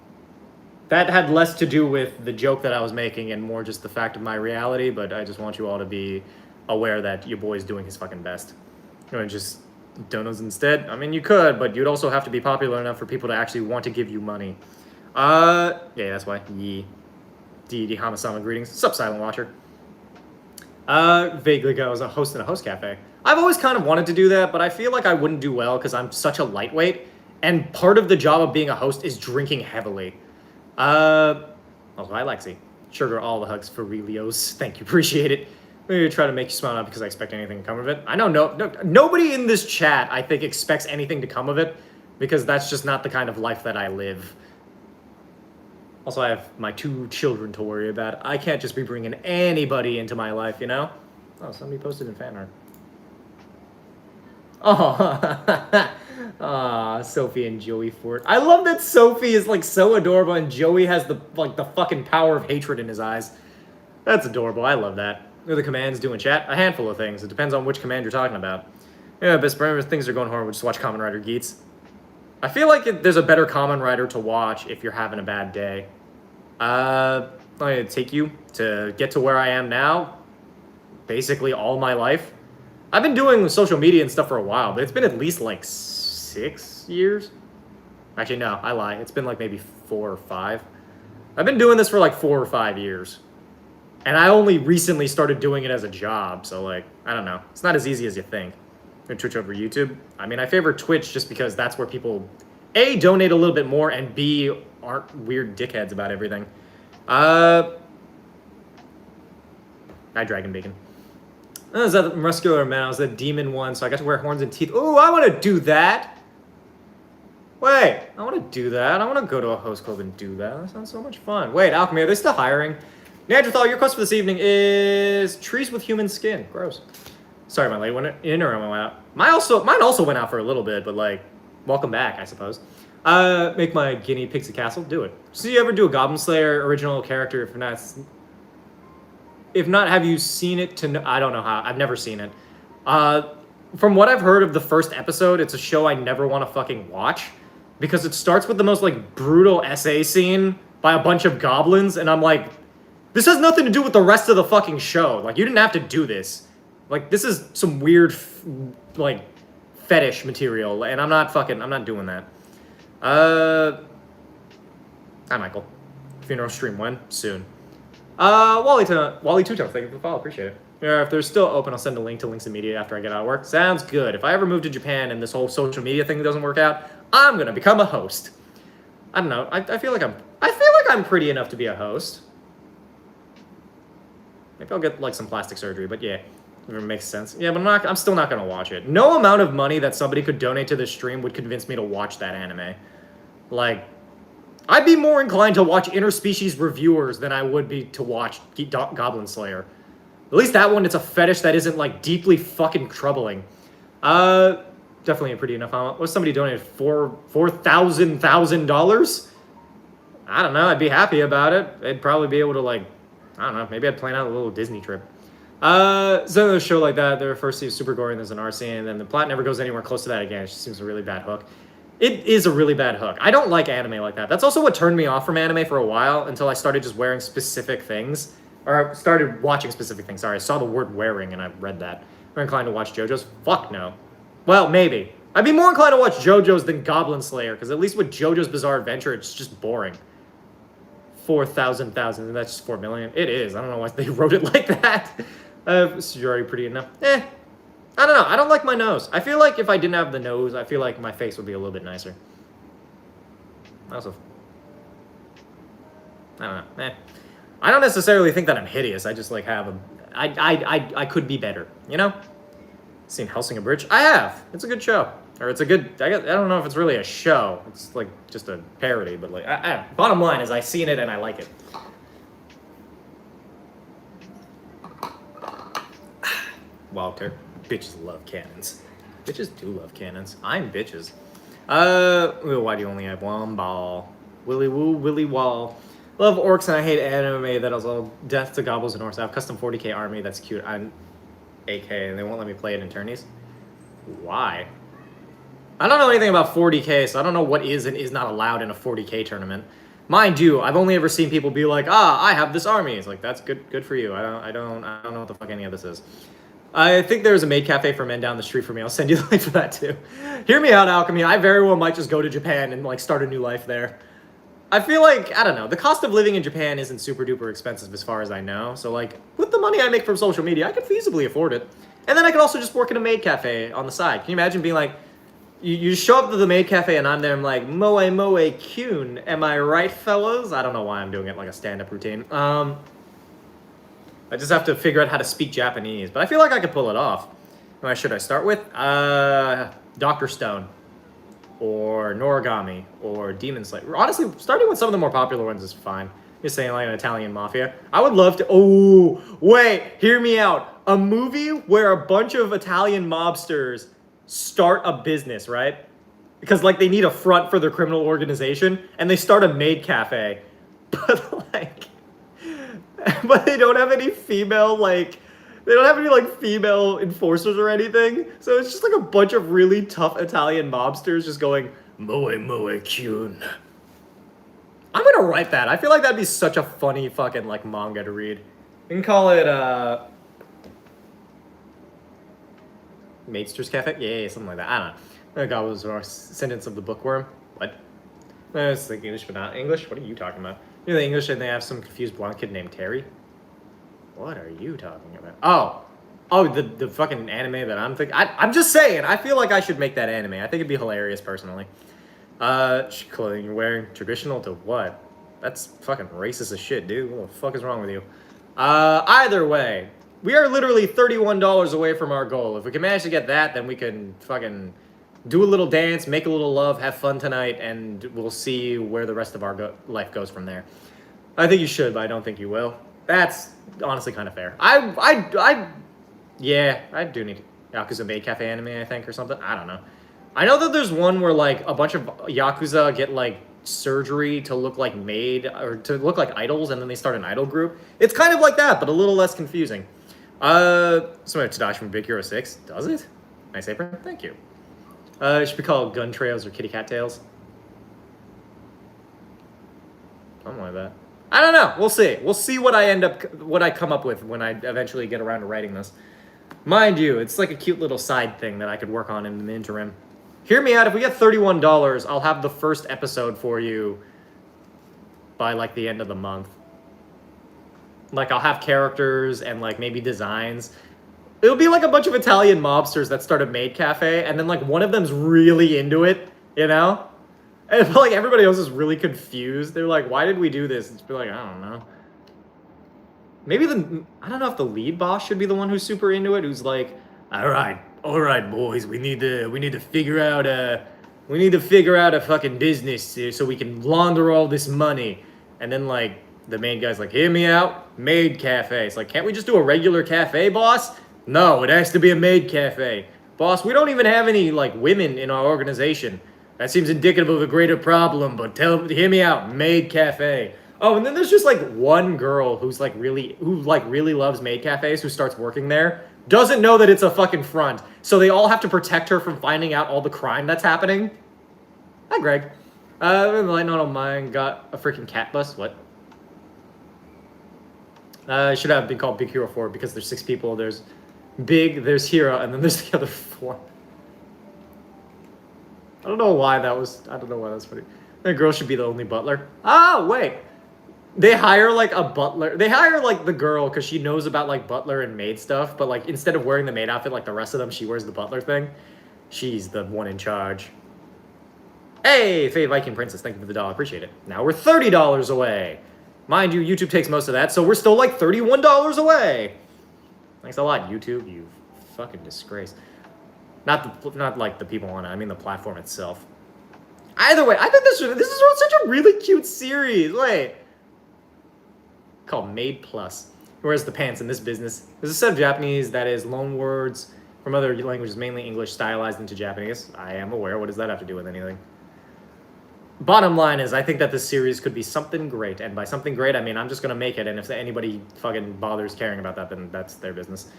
had less to do with the joke that I was making and more just the fact of my reality, but I just want you all to be aware that your boy's doing his fucking best. You know, just donos instead? I mean, you could, but you'd also have to be popular enough for people to actually want to give you money. Yeah, that's why. Yee. D Hamasamakun greetings. Sup, Silent Watcher? Vaguely goes a host in a host cafe. I've always kind of wanted to do that, but I feel like I wouldn't do well because I'm such a lightweight, and part of the job of being a host is drinking heavily. Also, hi, Lexi. Sugar all the hugs for Relios. Thank you, appreciate it. I'm going to try to make you smile not because I expect anything to come of it. I know nobody in this chat, I think, expects anything to come of it because that's just not the kind of life that I live. Also, I have my 2 children to worry about. I can't just be bringing anybody into my life, you know? Oh, somebody posted in fan art. Oh, ah, Sophie and Joey Fort. I love that Sophie is like so adorable and Joey has the fucking power of hatred in his eyes. That's adorable. I love that. What are the commands do in chat? A handful of things. It depends on which command you're talking about. Yeah, best friend, things are going horrible. Just watch Kamen Rider Geets. I feel like there's a better Kamen Rider to watch if you're having a bad day. I'm gonna take you to get to where I am now. Basically all my life. I've been doing social media and stuff for a while, but it's been at least like 6 years. Actually, no, I lie. It's been like maybe 4 or 5. I've been doing this for like 4 or 5 years. And I only recently started doing it as a job, so like, I don't know. It's not as easy as you think. Twitch over YouTube. I mean, I favor Twitch just because that's where people, A, donate a little bit more, and B, aren't weird dickheads about everything. Hi, Dragon Bacon. Oh, is that the muscular man? I was the demon one, so I got to wear horns and teeth. Oh, I want to do that. Wait, I want to do that. I want to go to a host club and do that. That sounds so much fun. Wait, Alchemy, are they still hiring? Neanderthal, your quest for this evening is trees with human skin. Gross. Sorry, my late went in or went out. Mine also went out for a little bit, but like welcome back, I suppose. Make my guinea pixie castle. Do it. So you ever do a Goblin Slayer original character? If not, have you seen it? I don't know how. I've never seen it. From what I've heard of the first episode, it's a show I never want to fucking watch because it starts with the most like brutal essay scene by a bunch of goblins, and I'm like, this has nothing to do with the rest of the fucking show. Like, you didn't have to do this. Like, this is some weird, like, fetish material, and I'm not doing that. Hi, Michael. Funeral stream when? Soon. Wally Tuto, thank you for the follow, appreciate it. Yeah, if they're still open, I'll send a link to Links in Media after I get out of work. Sounds good. If I ever move to Japan and this whole social media thing doesn't work out, I'm gonna become a host. I don't know. I feel like I'm pretty enough to be a host. Maybe I'll get like some plastic surgery, but yeah, if it makes sense. Yeah, but I'm still not gonna watch it. No amount of money that somebody could donate to this stream would convince me to watch that anime. Like, I'd be more inclined to watch interspecies reviewers than I would be to watch Goblin Slayer. At least that one, it's a fetish that isn't like deeply fucking troubling. Definitely a pretty enough amount. What, somebody donated $4,000? I don't know. I'd be happy about it. I'd probably be able to like, I don't know. Maybe I'd plan out a little Disney trip. So a show like that, their first scene is super gory and there's an R scene, and then the plot never goes anywhere close to that again. It just seems a really bad hook. It is a really bad hook. I don't like anime like that. That's also what turned me off from anime for a while until I started just wearing specific things. Or started watching specific things. Sorry, I saw the word wearing and I read that. Am I inclined to watch JoJo's? Fuck no. Well, maybe. I'd be more inclined to watch JoJo's than Goblin Slayer, because at least with JoJo's Bizarre Adventure, it's just boring. 4,000, that's just 4 million. It is. I don't know why they wrote it like that. This is already pretty enough. I don't know. I don't like my nose. I feel like if I didn't have the nose, I feel like my face would be a little bit nicer. Also, I don't know. I don't necessarily think that I'm hideous. I just like have a... I could be better, you know? Seen Hellsinger Bridge? I have. It's a good show. Or it's a good... I don't know if it's really a show. It's like just a parody, but like... bottom line is I've seen it and I like it. Walter. Bitches love cannons. Bitches do love cannons. I'm bitches. Why do you only have one ball? Willy woo, willy wall. Love orcs and I hate anime that is all death to goblins and orcs. I have custom 40k army, that's cute. I'm AK and they won't let me play it in tourneys. Why? I don't know anything about 40k, so I don't know what is and is not allowed in a 40k tournament. Mind you, I've only ever seen people be like, I have this army. It's like, that's good for you. I don't know what the fuck any of this is. I think there's a Maid cafe for men down the street from me. I'll send you the link for that too. Hear me out, Alchemy. I very well might just go to Japan and like start a new life there. I feel like, I don't know, the cost of living in Japan isn't super duper expensive as far as I know. So like, with the money I make from social media, I could feasibly afford it. And then I could also just work in a Maid cafe on the side. Can you imagine being like, you show up to the Maid cafe and I'm there, I'm like, moe kyun, am I right, fellas? I don't know why I'm doing it like a stand-up routine. I just have to figure out how to speak Japanese, but I feel like I could pull it off. What should I start with? Dr. Stone. Or Noragami, or Demon Slayer. Honestly, starting with some of the more popular ones is fine. You're saying like an Italian mafia. I would love to... Oh, wait, hear me out. A movie where a bunch of Italian mobsters start a business, right? Because like they need a front for their criminal organization, and they start a maid cafe. But like... But they don't have any female, like... They don't have any, like, female enforcers or anything. So it's just, like, a bunch of really tough Italian mobsters just going, moe kyun. I'm gonna write that. I feel like that'd be such a funny fucking, like, manga to read. We can call it, Maidster's Cafe? Yeah, something like that. I don't know. God was our sentence of the bookworm. What? It's like English, but not English? What are you talking about? You're the English and they have some confused blonde kid named Terry? What are you talking about? Oh, the fucking anime that I'm thinking. I'm just saying, I feel like I should make that anime. I think it'd be hilarious, personally. Clothing you're wearing, traditional to what? That's fucking racist as shit, dude. What the fuck is wrong with you? Either way, we are literally $31 away from our goal. If we can manage to get that, then we can fucking do a little dance, make a little love, have fun tonight, and we'll see where the rest of our life goes from there. I think you should, but I don't think you will. That's honestly kind of fair. Yeah, I do need Yakuza Maid Cafe anime, I think, or something. I don't know. I know that there's one where like a bunch of Yakuza get like surgery to look like Maid or to look like idols, and then they start an idol group. It's kind of like that, but a little less confusing. Somebody Tadashi from Big Hero 6. Does it? Nice apron. Thank you. It should be called Gun Trails or Kitty Cat Tails. Something like that. I don't know. We'll see. We'll see what I come up with when I eventually get around to writing this. Mind you, it's like a cute little side thing that I could work on in the interim. Hear me out. If we get $31, I'll have the first episode for you by like the end of the month. Like I'll have characters and like maybe designs. It'll be like a bunch of Italian mobsters that start a maid cafe, and then like one of them's really into it, you know? And like everybody else is really confused. They're like, why did we do this? It's like, I don't know. Maybe I don't know if the lead boss should be the one who's super into it, who's like, all right, boys, we need to figure out a fucking business here so we can launder all this money. And then like the main guy's like, hear me out, maid cafe. It's like, can't we just do a regular cafe, boss? No, it has to be a maid cafe. Boss, we don't even have any like women in our organization. That seems indicative of a greater problem, but hear me out, maid cafe. Oh, and then there's just like one girl who really loves maid cafes, who starts working there, doesn't know that it's a fucking front, so they all have to protect her from finding out all the crime that's happening. Hi, Greg. The light not on mine got a freaking cat bus. What? It should have been called Big Hero 4 because there's 6 people. There's Big, there's Hero, and then there's the other 4. I don't know why that was funny. That girl should be the only butler. Oh, wait. They hire like a butler. They hire like the girl because she knows about like butler and maid stuff, but like instead of wearing the maid outfit like the rest of them, she wears the butler thing. She's the one in charge. Hey, Faye Viking Princess, thank you for the dollar. Appreciate it. Now we're $30 away. Mind you, YouTube takes most of that, so we're still like $31 away. Thanks a lot, YouTube. You fucking disgrace. Not like the people on it. I mean the platform itself. Either way, I think this is such a really cute series. Wait. Called Maid Plus. Whereas the pants in this business. There's a set of Japanese that is loan words from other languages, mainly English, stylized into Japanese. I am aware. What does that have to do with anything? Bottom line is, I think that this series could be something great. And by something great, I mean I'm just going to make it. And if anybody fucking bothers caring about that, then that's their business.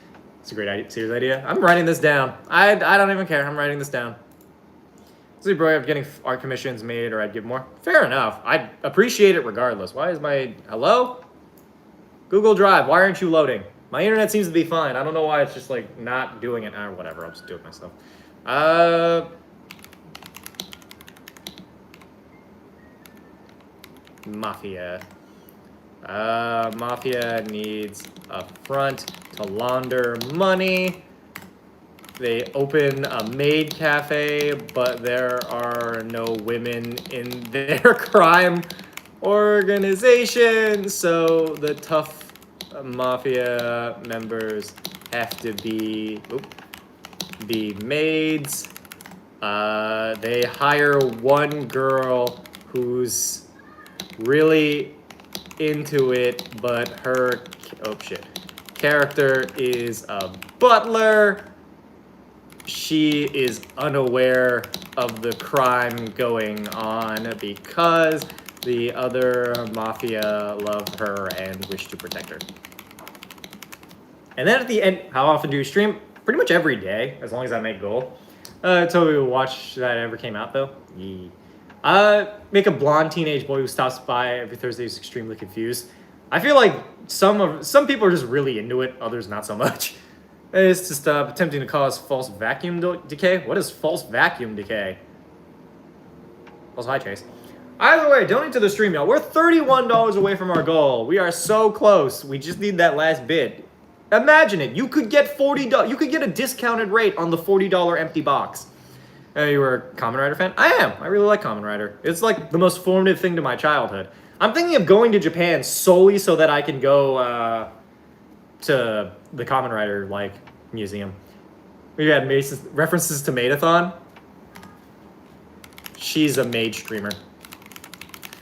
It's a great series idea. I'm writing this down. I don't even care. I'm writing this down. See, bro, I'm getting art commissions made, or I'd give more. Fair enough. I'd appreciate it regardless. Why is my... Hello? Google Drive, why aren't you loading? My internet seems to be fine. I don't know why it's just, like, not doing it. Or whatever, I'll just do it myself. Mafia. Mafia needs a front to launder money. They open a maid cafe, but there are no women in their crime organization, so the tough mafia members have to be maids. They hire one girl who's really into it, but her character is a butler. She is unaware of the crime going on because the other mafia love her and wish to protect her. And then at the end, how often do you stream? Pretty much every day, as long as I make goal. Until we watch that ever came out, though. Yeah. Make a blonde teenage boy who stops by every Thursday who's extremely confused. I feel like some people are just really into it, others not so much. It's just attempting to cause false vacuum decay. What is false vacuum decay? Also, hi, Chase. Either way, donate to the stream, y'all. We're $31 away from our goal. We are so close. We just need that last bit. Imagine it. You could get $40. You could get a discounted rate on the $40 empty box. You were a Kamen Rider fan? I am. I really like Kamen Rider. It's like the most formative thing to my childhood. I'm thinking of going to Japan solely so that I can go to the Kamen Rider like museum. We had references to Maidathon. She's a Maid streamer.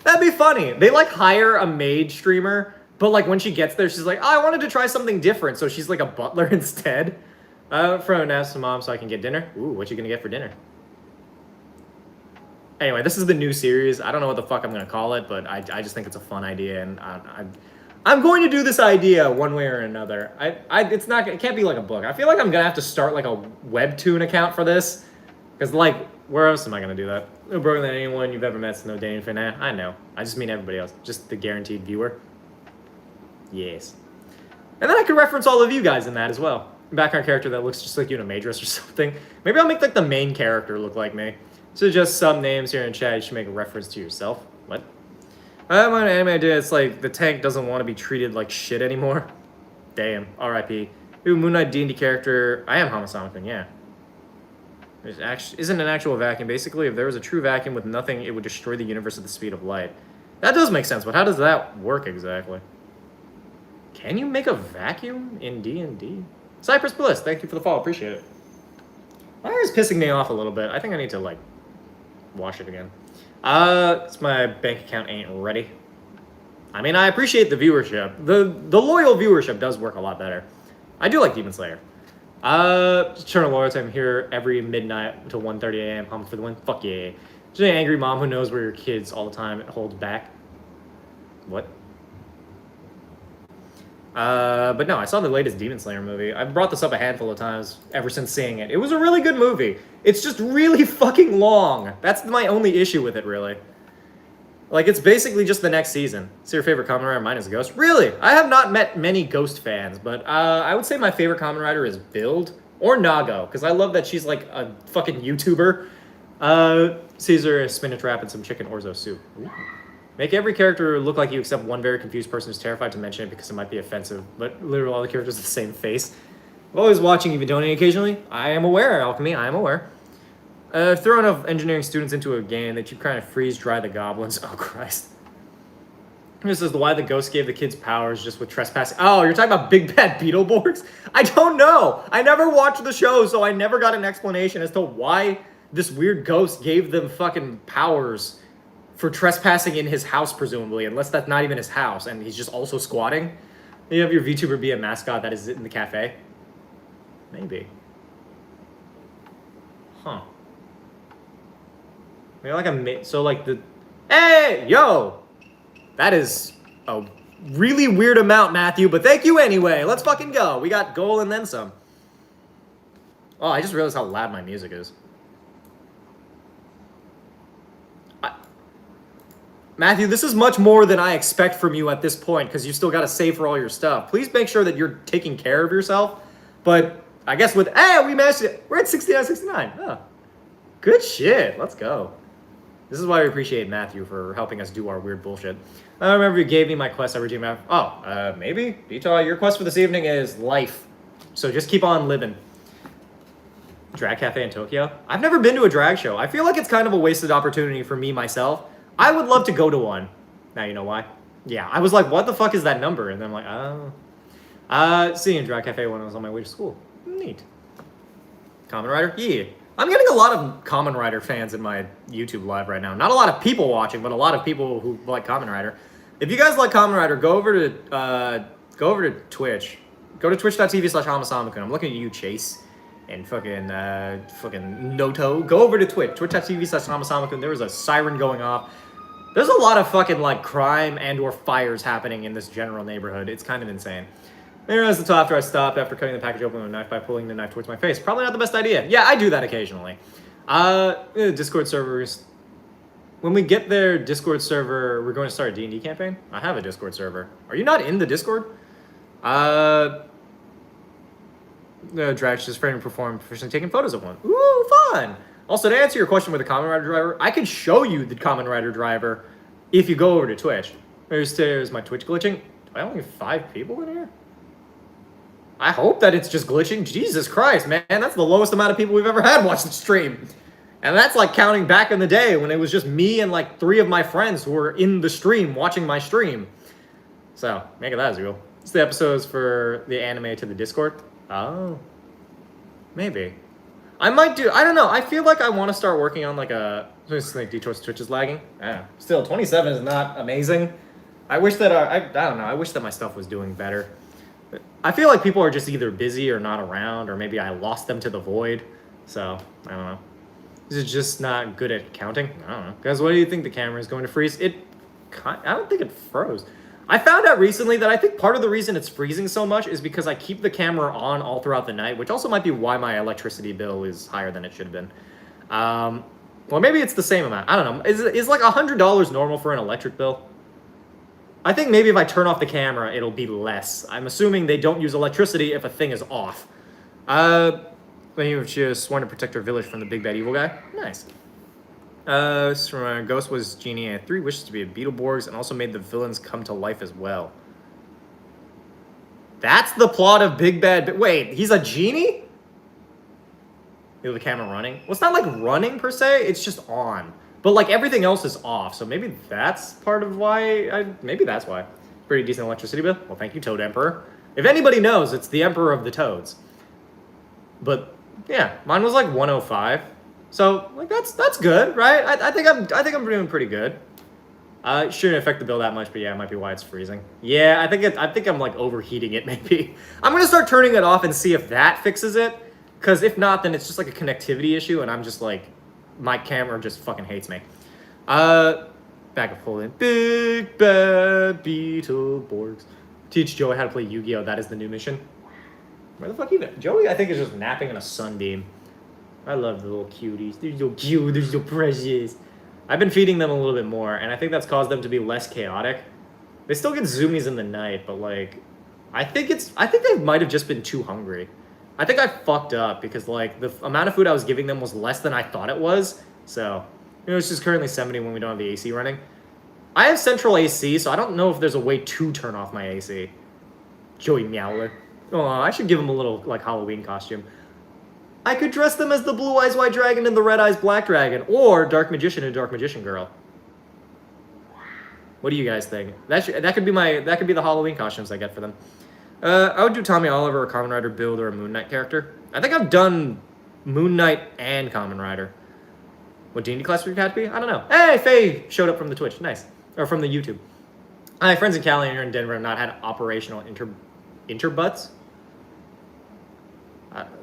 That'd be funny. They like hire a Maid streamer, but like when she gets there, she's like, oh, I wanted to try something different. So she's like a butler instead. From an ask to mom so I can get dinner. Ooh, what you gonna get for dinner? Anyway, this is the new series. I don't know what the fuck I'm gonna call it, but I just think it's a fun idea, and I'm going to do this idea one way or another. It can't be like a book. I feel like I'm gonna have to start like a webtoon account for this, because like, where else am I gonna do that? No broken than anyone you've ever met's no dating fan. Nah, I know. I just mean everybody else, just the guaranteed viewer. Yes. And then I could reference all of you guys in that as well. Background character that looks just like you in a maid dress or something. Maybe I'll make like the main character look like me. So just some names here in chat, you should make a reference to yourself. What? My anime idea, it's like the tank doesn't want to be treated like shit anymore. Damn, R.I.P. Ooh, Moon Knight D&D character. I am Hamasamakun, yeah. Isn't an actual vacuum. Basically, if there was a true vacuum with nothing, it would destroy the universe at the speed of light. That does make sense, but how does that work exactly? Can you make a vacuum in D&D? Cypress Bliss, thank you for the follow, appreciate it. My hair is pissing me off a little bit. I think I need to, like, wash it again. It's my bank account ain't ready. I mean, I appreciate the viewership. The loyal viewership does work a lot better. I do like Demon Slayer. Eternal Loyalty, I'm here every midnight until 1:30 a.m. Pumped for the win. Fuck yeah. Just an angry mom who knows where your kids all the time and holds back. What? But no, I saw the latest Demon Slayer movie. I've brought this up a handful of times ever since seeing it. It was a really good movie. It's just really fucking long. That's my only issue with it, really. Like, it's basically just the next season. So your favorite Kamen Rider? Mine is Ghost. Really? I have not met many Ghost fans, but I would say my favorite Kamen Rider is Build or Nago, because I love that she's like a fucking YouTuber. Caesar, spinach wrap, and some chicken orzo soup. Ooh. Make every character look like you except one very confused person who's terrified to mention it because it might be offensive, but literally all the characters have the same face. I'm always watching you donate occasionally. I am aware, Alchemy, I am aware. Throw enough engineering students into a game that you kind of freeze dry the goblins. Oh, Christ. This is why the ghost gave the kids powers just with trespassing. Oh, you're talking about Big Bad Beetleborgs? I don't know. I never watched the show, so I never got an explanation as to why this weird ghost gave them fucking powers for trespassing in his house, presumably, unless that's not even his house, and he's just also squatting. You have your VTuber be a mascot that is in the cafe? Maybe. Huh. Maybe like Hey, yo! That is a really weird amount, Matthew, but thank you anyway. Let's fucking go. We got goal and then some. Oh, I just realized how loud my music is. Matthew, this is much more than I expect from you at this point, because you still got to save for all your stuff. Please make sure that you're taking care of yourself. But I guess we managed it. We're at 69.69. Oh, good shit. Let's go. This is why we appreciate Matthew for helping us do our weird bullshit. I remember you gave me my quest every team. Maybe. Vita, your quest for this evening is life. So just keep on living. Drag Cafe in Tokyo? I've never been to a drag show. I feel like it's kind of a wasted opportunity for me myself. I would love to go to one. Now you know why. Yeah, I was like, what the fuck is that number? And then I'm like, oh. Seeing Drag Cafe when I was on my way to school. Neat. Kamen Rider? Yeah. I'm getting a lot of Kamen Rider fans in my YouTube live right now. Not a lot of people watching, but a lot of people who like Kamen Rider. If you guys like Kamen Rider, go over to Twitch. Go to twitch.tv/Hamasamakun. I'm looking at you, Chase. And fucking Noto. Go over to Twitch. Twitch.tv/Hamasamakun. There was a siren going off. There's a lot of fucking, like, crime and or fires happening in this general neighborhood. It's kind of insane. I realized until after I stopped after cutting the package open with a knife by pulling the knife towards my face. Probably not the best idea. Yeah, I do that occasionally. Discord servers. When we get their Discord server, we're going to start a D&D campaign. I have a Discord server. Are you not in the Discord? Drag just frame and perform professionally taking photos of one. Ooh, fun! Also, to answer your question with the Kamen Rider driver, I can show you the Kamen Rider driver if you go over to Twitch. There's my Twitch glitching. Do I only have 5 people in here? I hope that it's just glitching. Jesus Christ, man. That's the lowest amount of people we've ever had watch the stream. And that's like counting back in the day when it was just me and like 3 of my friends who were in the stream watching my stream. So, make it that as real. It's the episodes for the anime to the Discord. Oh. Maybe. I might do, I don't know. I feel like I want to start working on like a, like Detroit's Twitch is lagging. Yeah. Still, 27 is not amazing. I wish that, I don't know. I wish that my stuff was doing better. I feel like people are just either busy or not around, or maybe I lost them to the void. So, I don't know. Is it just not good at counting? I don't know. Guys, what do you think the camera is going to freeze? I don't think it froze. I found out recently that I think part of the reason it's freezing so much is because I keep the camera on all throughout the night, which also might be why my electricity bill is higher than it should have been. Well, maybe it's the same amount. I don't know. Is like $100 normal for an electric bill? I think maybe if I turn off the camera, it'll be less. I'm assuming they don't use electricity if a thing is off. She was sworn to protect her village from the big bad evil guy. Nice. Ghost was genie and had 3 wishes to be a Beetleborgs and also made the villains come to life as well. That's the plot of Big Bad... Wait, he's a genie? Is the camera running? Well, it's not like running per se, it's just on. But like everything else is off, so maybe that's part of why maybe that's why. Pretty decent electricity bill. Well, thank you, Toad Emperor. If anybody knows, it's the Emperor of the Toads. But yeah, mine was like 105. So like that's good, right? I think I'm doing pretty good. It shouldn't affect the bill that much, but yeah, it might be why it's freezing. Yeah, I think I'm like overheating it maybe. I'm gonna start turning it off and see if that fixes it. Because if not, then it's just like a connectivity issue, and I'm just like, my camera just fucking hates me. Back up, hold in. Big Bad Beetleborgs. Teach Joey how to play Yu-Gi-Oh! That is the new mission. Where the fuck you been? Joey, I think, is just napping in a sunbeam. I love the little cuties. They're so cute. They're so precious. I've been feeding them a little bit more, and I think that's caused them to be less chaotic. They still get zoomies in the night, but like, I think they might have just been too hungry. I think I fucked up because like the amount of food I was giving them was less than I thought it was. So, it's just currently 70 when we don't have the AC running. I have central AC, so I don't know if there's a way to turn off my AC. Joey Meowler. Oh, I should give him a little like Halloween costume. I could dress them as the Blue Eyes White Dragon and the Red Eyes Black Dragon, or Dark Magician and Dark Magician Girl. What do you guys think? That could be the Halloween costumes I get for them. I would do Tommy Oliver, a Kamen Rider build, or a Moon Knight character. I think I've done Moon Knight and Kamen Rider. What D&D class would you have to be? I don't know. Hey, Faye showed up from the Twitch. Nice. Or from the YouTube. Hi, friends in Cali and here in Denver have not had operational interbutts.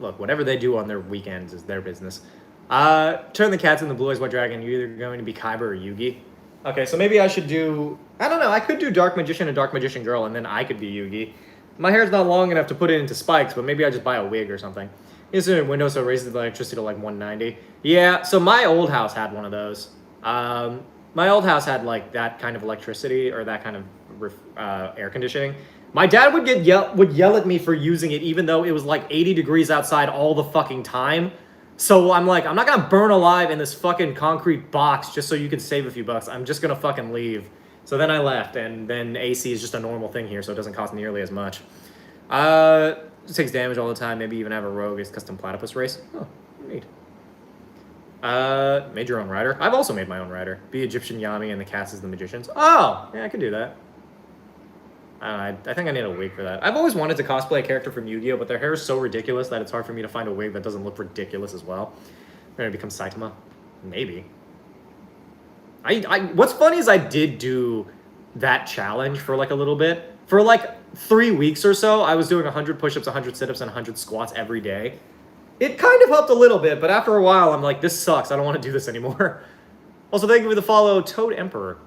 Look, whatever they do on their weekends is their business. Turn the cats in the Blue Eyes White Dragon. You're either going to be Kaiba or Yugi. Okay, so maybe I should do... I don't know. I could do Dark Magician and Dark Magician Girl, and then I could be Yugi. My hair's not long enough to put it into spikes, but maybe I just buy a wig or something. Instant window, so it raises the electricity to like 190. Yeah, so my old house had one of those. My old house had like that kind of electricity or that kind of air conditioning. My dad would yell at me for using it even though it was like 80 degrees outside all the fucking time. So I'm like, I'm not gonna burn alive in this fucking concrete box just so you can save a few bucks. I'm just gonna fucking leave. So then I left, and then AC is just a normal thing here, so it doesn't cost nearly as much. It takes damage all the time, maybe even have a rogue as custom platypus race. Oh, neat. Made your own rider. I've also made my own rider. Be Egyptian Yami and the cast as the magicians. Oh, yeah, I could do that. I think I need a wig for that. I've always wanted to cosplay a character from Yu-Gi-Oh, but their hair is so ridiculous that it's hard for me to find a wig that doesn't look ridiculous as well. I'm gonna become Saitama. Maybe. What's funny is I did do that challenge for like a little bit. For like 3 weeks or so, I was doing 100 push-ups, 100 sit-ups, and 100 squats every day. It kind of helped a little bit, but after a while, I'm like, this sucks. I don't want to do this anymore. Also, thank you for the follow, Toad Emperor.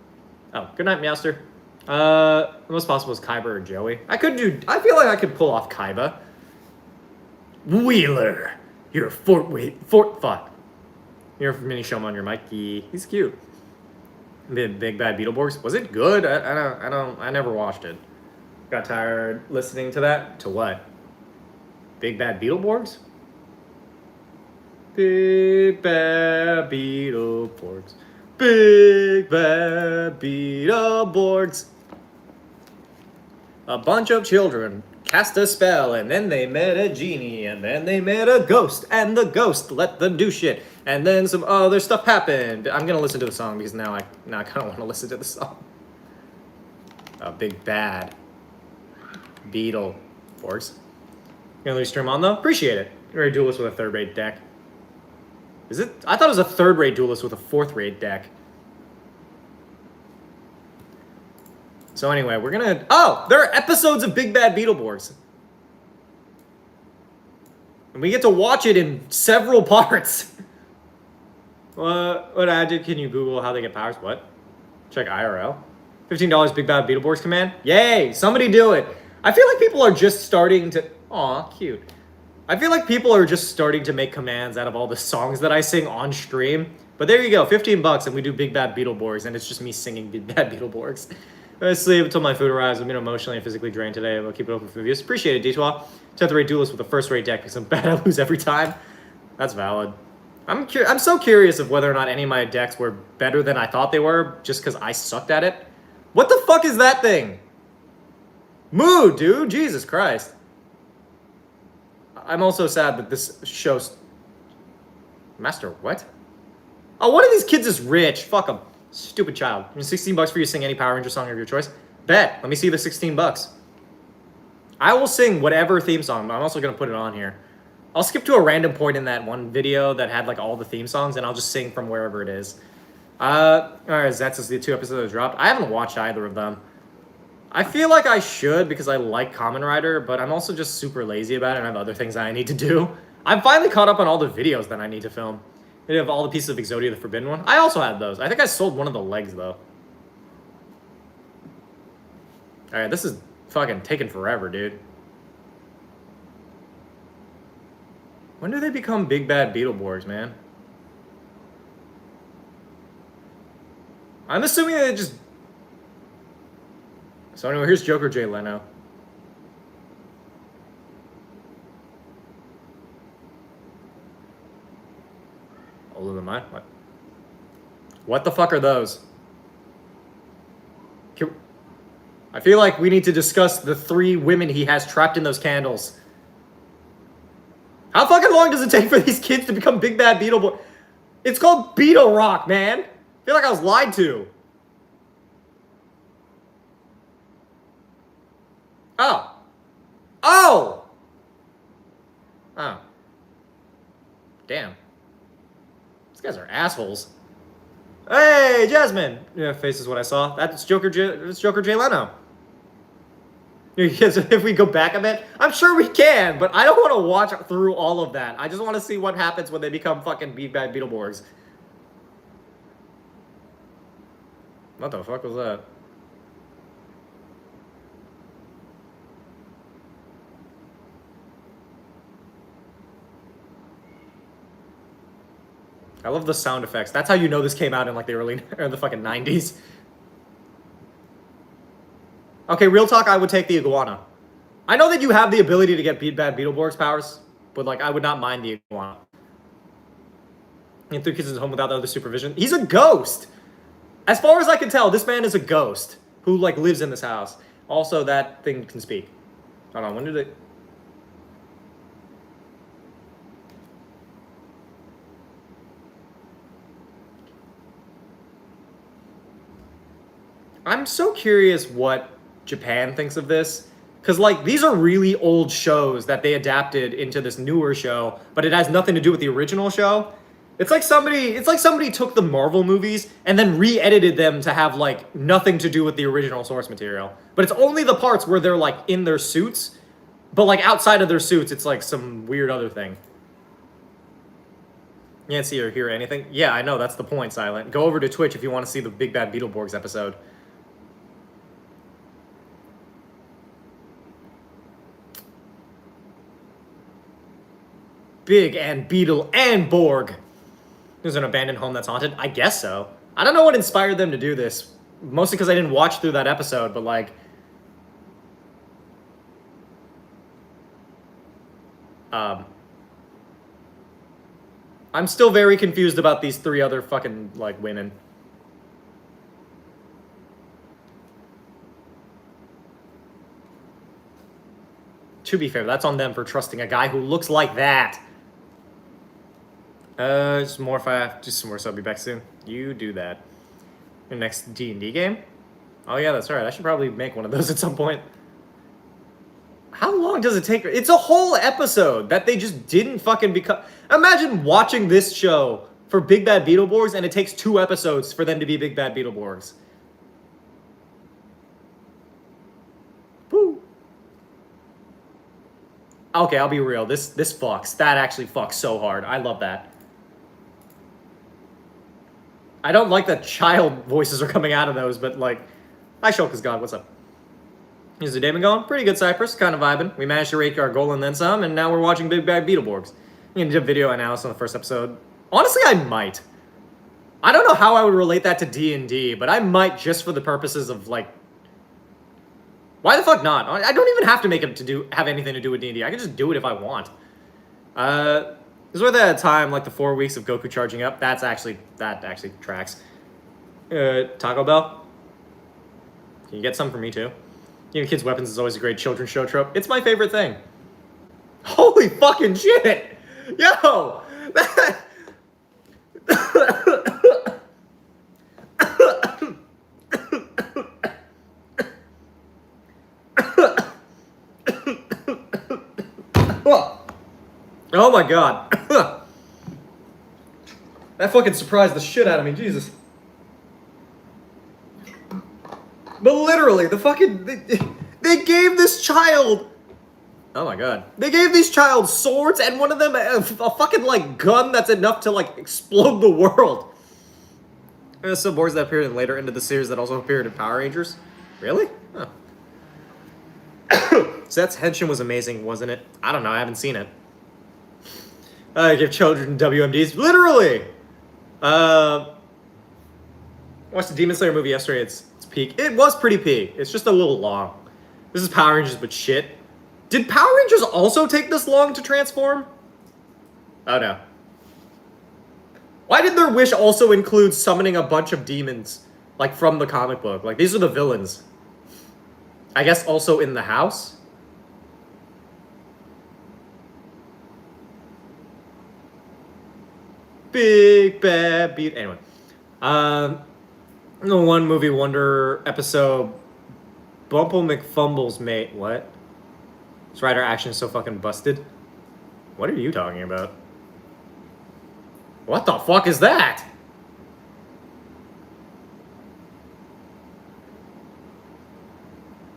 Oh, good night, Meowster. The most possible is Kaiba or Joey. I feel like I could pull off Kaiba. Wheeler, you're fuck. You're a mini Shoma on your mic. He's cute. Big Bad Beetleborgs. Was it good? I never watched it. Got tired listening to that. To what? Big Bad Beetleborgs? Big Bad Beetleborgs. Big Bad Beetleborgs. A bunch of children cast a spell, and then they met a genie, and then they met a ghost, and the ghost let them do shit, and then some other stuff happened. I'm gonna listen to the song because now I kind of want to listen to the song. A Big Bad Beetleborgs. Gonna leave stream on though? Appreciate it. You're a duelist with a third-rate deck. Is it? I thought it was a third-rate duelist with a fourth-rate deck. So anyway, we're gonna... Oh! There are episodes of Big Bad Beetleborgs. And we get to watch it in several parts. What adjective can you Google how they get powers? What? Check IRL. $15 Big Bad Beetleborgs command. Yay! Somebody do it. I feel like people are just starting to. Aw, cute. I feel like people are just starting to make commands out of all the songs that I sing on stream. But there you go, $15 and we do Big Bad Beetleborgs, and it's just me singing Big Bad Beetleborgs. I sleep until my food arrives. I've been emotionally and physically drained today. I'll keep it open for views. Appreciate it, D12. 10th rate duelist with a first rate deck because I'm bad. I lose every time. That's valid. I'm so curious of whether or not any of my decks were better than I thought they were just because I sucked at it. What the fuck is that thing? Mood, dude. Jesus Christ. I'm also sad that this shows... Master, what? Oh, one of these kids is rich. Fuck him. Stupid child. $16 for you to sing any Power Ranger song of your choice. Bet. Let me see the $16. I will sing whatever theme song, but I'm also going to put it on here. I'll skip to a random point in that one video that had like all the theme songs, and I'll just sing from wherever it is. Alright, that's just the 2 episodes that dropped. I haven't watched either of them. I feel like I should because I like Kamen Rider, but I'm also just super lazy about it and I have other things that I need to do. I'm finally caught up on all the videos that I need to film. They have all the pieces of Exodia the Forbidden One. I also had those. I think I sold one of the legs, though. Alright, this is fucking taking forever, dude. When do they become Big Bad Beetleborgs, man? I'm assuming they just... So anyway, here's Joker Jay Leno. Older than mine? What? What the fuck are those? I feel like we need to discuss the 3 women he has trapped in those candles. How fucking long does it take for these kids to become Big Bad Beetleborgs? It's called Beetle Rock, man. I feel like I was lied to. Oh. Oh! Oh. Damn. These guys are assholes. Hey, Jasmine! Yeah, face is what I saw. That's Joker Jay Leno. If we go back a bit, I'm sure we can, but I don't want to watch through all of that. I just want to see what happens when they become fucking Big Bad Beetleborgs. What the fuck was that? I love the sound effects. That's how you know this came out in like the early, or the fucking 90s. Okay, real talk, I would take the iguana. I know that you have the ability to get Bad Beetleborgs powers, but like I would not mind the iguana. And 3 kids in his home without other supervision. He's a ghost! As far as I can tell, this man is a ghost who like lives in this house. Also, that thing can speak. Hold on, when did it... I'm so curious what Japan thinks of this. Because, like, these are really old shows that they adapted into this newer show, but it has nothing to do with the original show. It's like somebody took the Marvel movies and then re-edited them to have, like, nothing to do with the original source material. But it's only the parts where they're, like, in their suits. But, like, outside of their suits, it's, like, some weird other thing. You can't see or hear anything? Yeah, I know, that's the point, Silent. Go over to Twitch if you want to see the Big Bad Beetleborgs episode. Big and Beetle and Borg. There's an abandoned home that's haunted? I guess so. I don't know what inspired them to do this. Mostly because I didn't watch through that episode, but like... I'm still very confused about these 3 other fucking, like, women. To be fair, that's on them for trusting a guy who looks like that. Just more so I'll be back soon. You do that. Your next D&D game? Oh yeah, that's right. I should probably make one of those at some point. How long does it take? It's a whole episode that they just didn't fucking become... Imagine watching this show for Big Bad Beetleborgs and it takes 2 episodes for them to be Big Bad Beetleborgs. Woo. Okay, I'll be real. This fucks. That actually fucks so hard. I love that. I don't like that child voices are coming out of those, but like, hi Shulk is God, what's up? Is the day been going? Pretty good, Cypress, kind of vibing. We managed to rake our goal and then some, and now we're watching Big Bad Beetleborgs. I'm gonna do a video analysis on the first episode. Honestly, I might. I don't know how I would relate that to D&D, but I might just for the purposes of like, why the fuck not? I don't even have to make it have anything to do with D&D. I can just do it if I want. This was at a time like the 4 weeks of Goku charging up. That actually tracks. Taco Bell. Can you get some for me too? Giving kids weapons is always a great children's show trope. It's my favorite thing. Holy fucking shit! Yo! Oh my god. That fucking surprised the shit out of me, Jesus. But literally, the fucking... They gave this child... Oh my god. They gave these child swords and one of them a fucking, like, gun that's enough to, like, explode the world. There's some boards that appeared in later into the series that also appeared in Power Rangers. Really? Huh. Seth's henshin was amazing, wasn't it? I don't know, I haven't seen it. Give children WMDs. Literally! Watched the Demon Slayer movie yesterday. It's peak. It was pretty peak. It's just a little long. This is Power Rangers, but shit. Did Power Rangers also take this long to transform? Oh no. Why did their wish also include summoning a bunch of demons, like from the comic book? Like, these are the villains. I guess also in the house? Big Bad Beat. Anyway. The One Movie Wonder episode, Bumple McFumble's Mate. What? This writer action is so fucking busted. What are you talking about? What the fuck is that?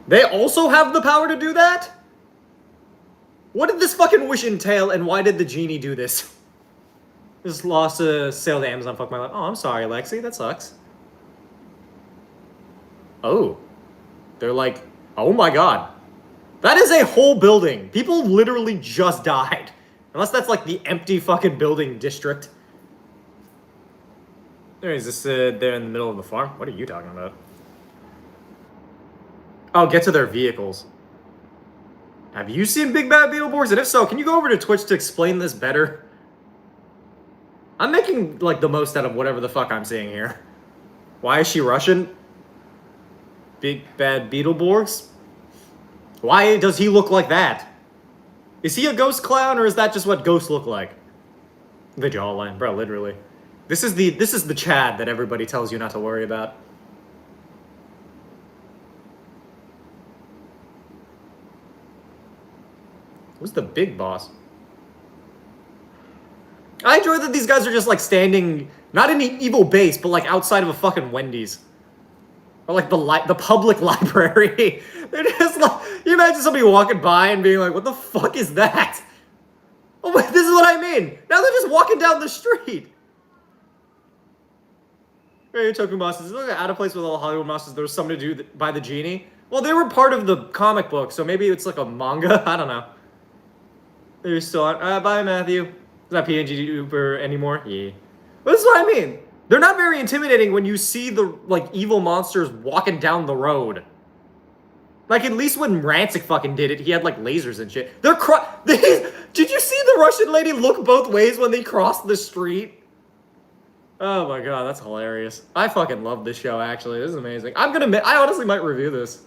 They also have the power to do that? What did this fucking wish entail, and why did the genie do this? Just lost a sale to Amazon, fuck my life. Oh, I'm sorry, Lexi, that sucks. Oh. They're like, oh my god. That is a whole building. People literally just died. Unless that's like the empty fucking building district. There is this there in the middle of the farm. What are you talking about? Oh, get to their vehicles. Have you seen Big Bad Beetleborgs? And if so, can you go over to Twitch to explain this better? I'm making, like, the most out of whatever the fuck I'm seeing here. Why is she Russian? Big Bad Beetleborgs? Why does he look like that? Is he a ghost clown, or is that just what ghosts look like? The jawline, bro, literally. This is the Chad that everybody tells you not to worry about. Who's the big boss? I enjoy that these guys are just, like, standing, not in an evil base, but, like, outside of a fucking Wendy's. Or, like, the public library. They're just, like, you imagine somebody walking by and being like, what the fuck is that? Oh, wait, this is what I mean. Now they're just walking down the street. Hey, Toku monsters. Look out of place with all Hollywood monsters. There was something to do by the genie. Well, they were part of the comic book, so maybe it's like a manga. I don't know. They're still on. Bye, Matthew. Is that PNG Uber anymore? Yeah. But this is what I mean. They're not very intimidating when you see the, like, evil monsters walking down the road. Like, at least when Rancic fucking did it, he had, like, lasers and shit. Did you see the Russian lady look both ways when they crossed the street? Oh my god, that's hilarious. I fucking love this show, actually. This is amazing. I honestly might review this.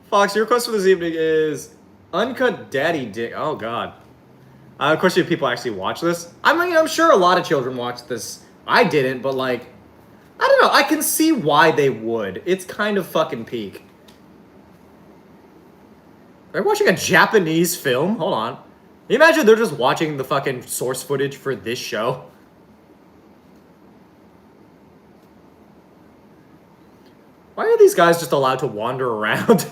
Fox, your request for this evening is Uncut Daddy Dick. Oh god. Of course, if people actually watch this. I mean, I'm sure a lot of children watch this. I didn't, but like, I don't know. I can see why they would. It's kind of fucking peak. They're watching a Japanese film? Hold on. Can you imagine they're just watching the fucking source footage for this show? Why are these guys just allowed to wander around?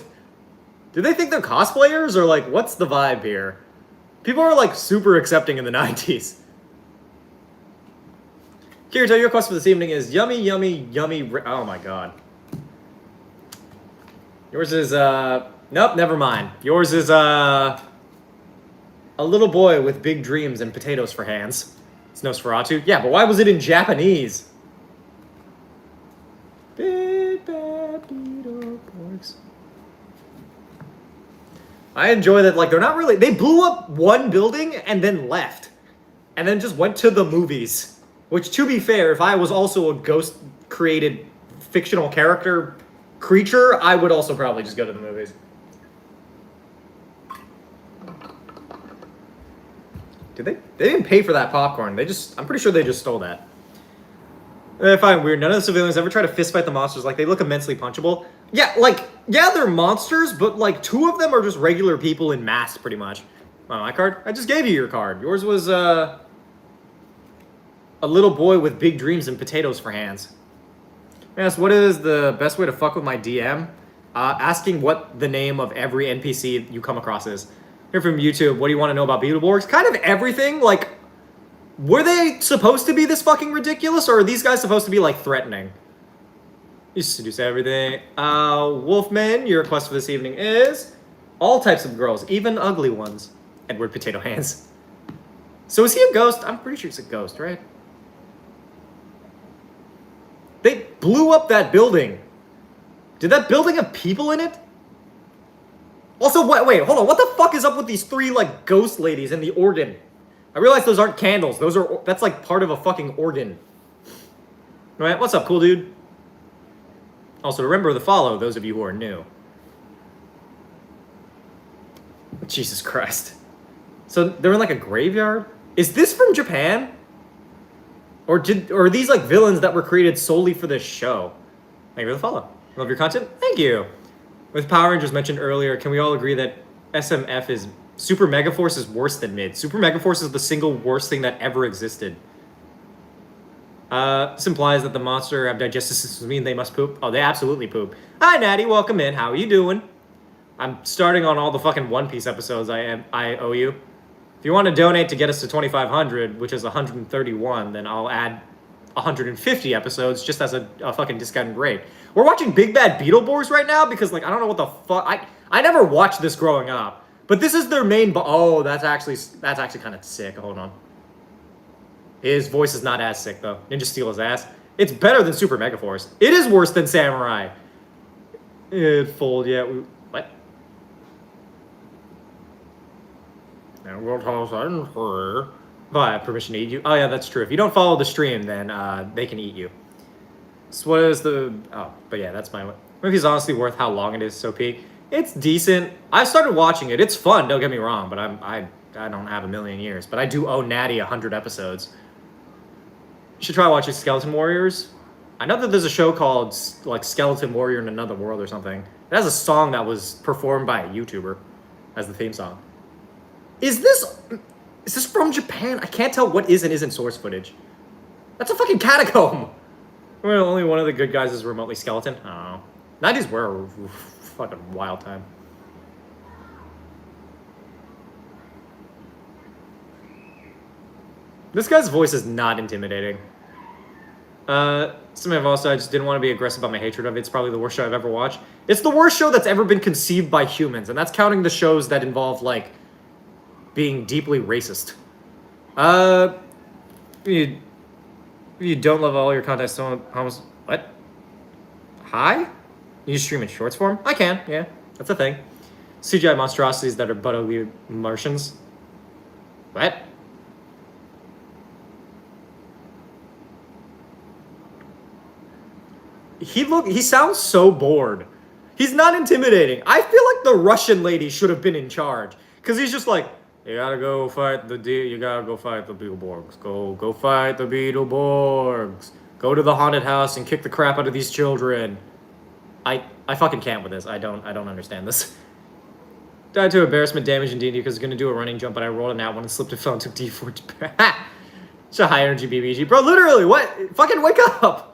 Do they think they're cosplayers, or like, what's the vibe here? People are like super accepting in the 90s. Kirito, your quest for this evening is yummy, yummy, yummy. Oh my god. Yours is, nope, never mind. Yours is, a little boy with big dreams and potatoes for hands. It's Nosferatu. Yeah, but why was it in Japanese? Big bad Beetleborgs. I enjoy that, like, they're not really... They blew up one building and then left. And then just went to the movies. Which, to be fair, if I was also a ghost-created fictional creature, I would also probably just go to the movies. Did they? They didn't pay for that popcorn. I'm pretty sure they just stole that. I find weird. None of the civilians ever try to fistfight the monsters. Like, they look immensely punchable. Yeah, they're monsters, but, like, 2 of them are just regular people in masks, pretty much. Oh, my card? I just gave you your card. Yours was, a little boy with big dreams and potatoes for hands. Yes, what is the best way to fuck with my DM? Asking what the name of every NPC you come across is. Here from YouTube, what do you want to know about Beetleborgs? Kind of everything, like... Were they supposed to be this fucking ridiculous, or are these guys supposed to be, like, threatening? You seduce everything. Wolfman, your quest for this evening is... all types of girls, even ugly ones. Edward Potato Hands. So is he a ghost? I'm pretty sure he's a ghost, right? They blew up that building. Did that building have people in it? Also, wait, hold on. What the fuck is up with these 3, like, ghost ladies and the organ? I realize those aren't candles. That's like part of a fucking organ. Alright, what's up, cool dude? Also, remember to follow those of you who are new. Jesus Christ. So, they're in like a graveyard? Is this from Japan? Or are these like villains that were created solely for this show? Thank you for the follow. Love your content? Thank you. With Power Rangers mentioned earlier, can we all agree that SMF is... Super Megaforce is worse than Mid. Super Megaforce is the single worst thing that ever existed. This implies that the monster have digestive systems mean they must poop. Oh, they absolutely poop. Hi, Natty. Welcome in. How are you doing? I'm starting on all the fucking One Piece episodes I owe you. If you want to donate to get us to 2,500, which is 131, then I'll add 150 episodes just as a fucking discounted rate. We're watching Big Bad Beetleborgs right now because, like, I don't know what the fuck... I never watched this growing up. But this is their main... Oh, that's actually kind of sick. Hold on. His voice is not as sick, though. Ninja steal his ass. It's better than Super Megaforce. It is worse than Samurai. It fold, yeah. What? If I have permission to eat you. Oh, yeah, that's true. If you don't follow the stream, then they can eat you. So what is the... Oh, but yeah, that's my... Movie's honestly worth how long it is, so peak. It's decent. I started watching it. It's fun, don't get me wrong, but I don't have a million years. But I do owe Natty 100 episodes. You should try watching Skeleton Warriors. I know that there's a show called, like, Skeleton Warrior in Another World or something. It has a song that was performed by a YouTuber as the theme song. Is this from Japan? I can't tell what is and isn't source footage. That's a fucking catacomb. Well, only one of the good guys is remotely skeleton. I don't know. 90s were a fucking wild time. This guy's voice is not intimidating. Some have also, I just didn't want to be aggressive about my hatred of it. It's probably the worst show I've ever watched. It's the worst show that's ever been conceived by humans, and that's counting the shows that involve, like, being deeply racist. You don't love all your content, so almost... What? Hi? You stream in shorts form? I can, yeah. That's a thing. CGI monstrosities that are but ugly Martians. What? He sounds so bored. He's not intimidating. I feel like the Russian lady should have been in charge. Because he's just like, you gotta go fight the Beetleborgs. Go fight the Beetleborgs. Go to the haunted house and kick the crap out of these children. I fucking can't with this. I don't understand this. Died to embarrassment damage in D&D because I was gonna do a running jump, but I rolled an out one and slipped and fell and took D4. Ha! It's a high energy BBG. Bro, literally, what? Fucking wake up!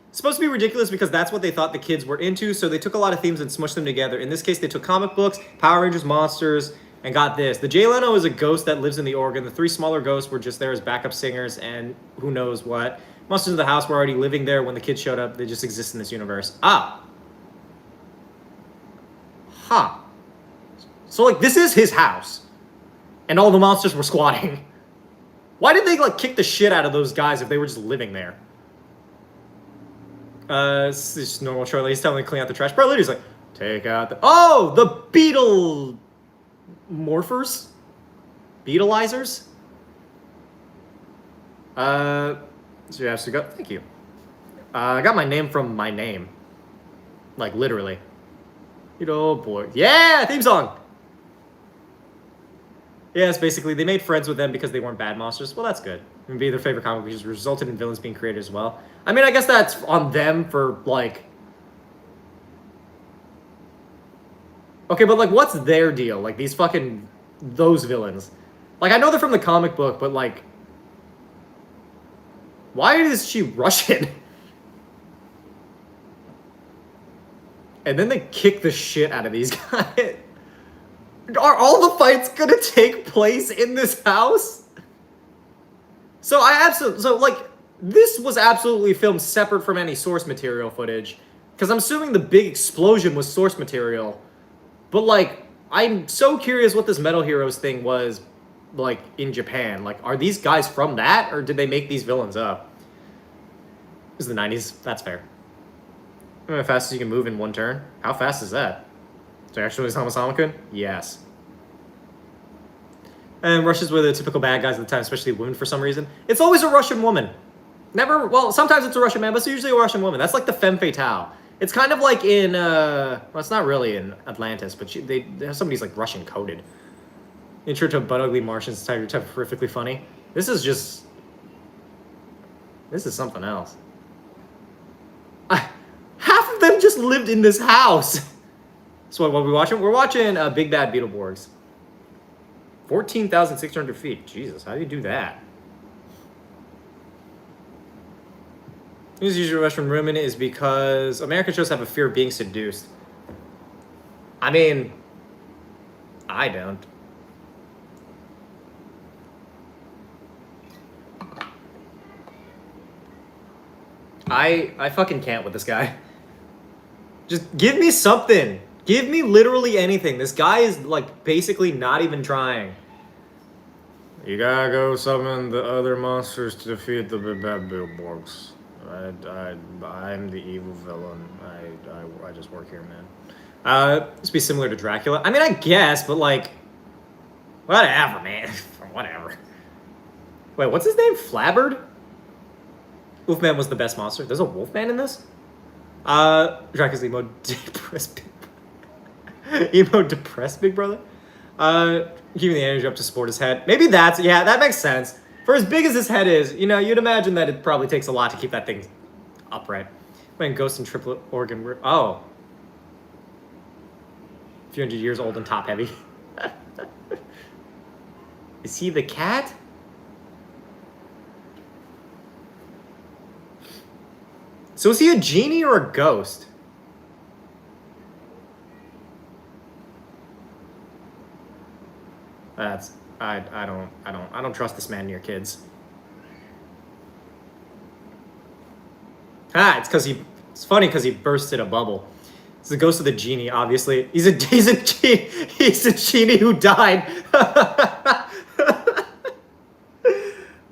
It's supposed to be ridiculous because that's what they thought the kids were into, so they took a lot of themes and smushed them together. In this case, they took comic books, Power Rangers, monsters, and got this. The Jay Leno is a ghost that lives in the organ. The 3 smaller ghosts were just there as backup singers and who knows what. Monsters of the house were already living there when the kids showed up. They just exist in this universe. Ah. Huh. So, like, this is his house. And all the monsters were squatting. Why did they, like, kick the shit out of those guys if they were just living there? It's just normal Charlie. He's telling me to clean out the trash. Bro, literally, he's like, take out the... Oh! The beetle... Morphers? Beetleizers? So you have to go... Thank you. I got my name from my name. Like, literally. You know, boy. Yeah! Theme song! Yes, basically, they made friends with them because they weren't bad monsters. Well, that's good. And be their favorite comic, which resulted in villains being created as well. I mean, I guess that's on them for, like... Okay, but, like, what's their deal? Like, these fucking... Those villains. Like, I know they're from the comic book, but, like... Why is she Russian? And then they kick the shit out of these guys. Are all the fights gonna take place in this house? So this was absolutely filmed separate from any source material footage. Because I'm assuming the big explosion was source material. But, like, I'm so curious what this Metal Heroes thing was, like, in Japan. Like, are these guys from that? Or did they make these villains up? It was the 90s. That's fair. How fast as you can move in one turn? How fast is that? So actually, is Hamasamakun? Yes. And Russians were the typical bad guys at the time, especially women for some reason. It's always a Russian woman. Never, well, sometimes it's a Russian man, but it's usually a Russian woman. That's like the femme fatale. It's kind of like in, well, it's not really in Atlantis, but they have somebody's like Russian coded. Intro to Butt Ugly Martians, type horrifically funny. This is something else. Half of them just lived in this house. So what are we watching? We're watching Big Bad Beetleborgs. 14,600 feet. Jesus, how do you do that? The usual Russian women is because American shows have a fear of being seduced. I mean, I don't. I fucking can't with this guy. Just give me something. Give me literally anything. This guy is, like, basically not even trying. You gotta go summon the other monsters to defeat the Big Bad Beetleborgs. I'm the evil villain. I just work here, man. This be similar to Dracula. I mean, I guess, but, like... Whatever, man. Whatever. Wait, what's his name? Flabbard? Wolfman was the best monster. There's a Wolfman in this? Dracula's emo depressed big brother. Keeping the energy up to support his head. Maybe that's, yeah, that makes sense. For as big as his head is, you know, you'd imagine that it probably takes a lot to keep that thing upright. When Ghost and Triplet Organ were, oh. A few hundred years old and top heavy. Is he the cat? So is he a genie or a ghost? That's I don't trust this man near kids. It's funny because he bursted a bubble. It's the ghost of the genie, obviously. He's a genie who died.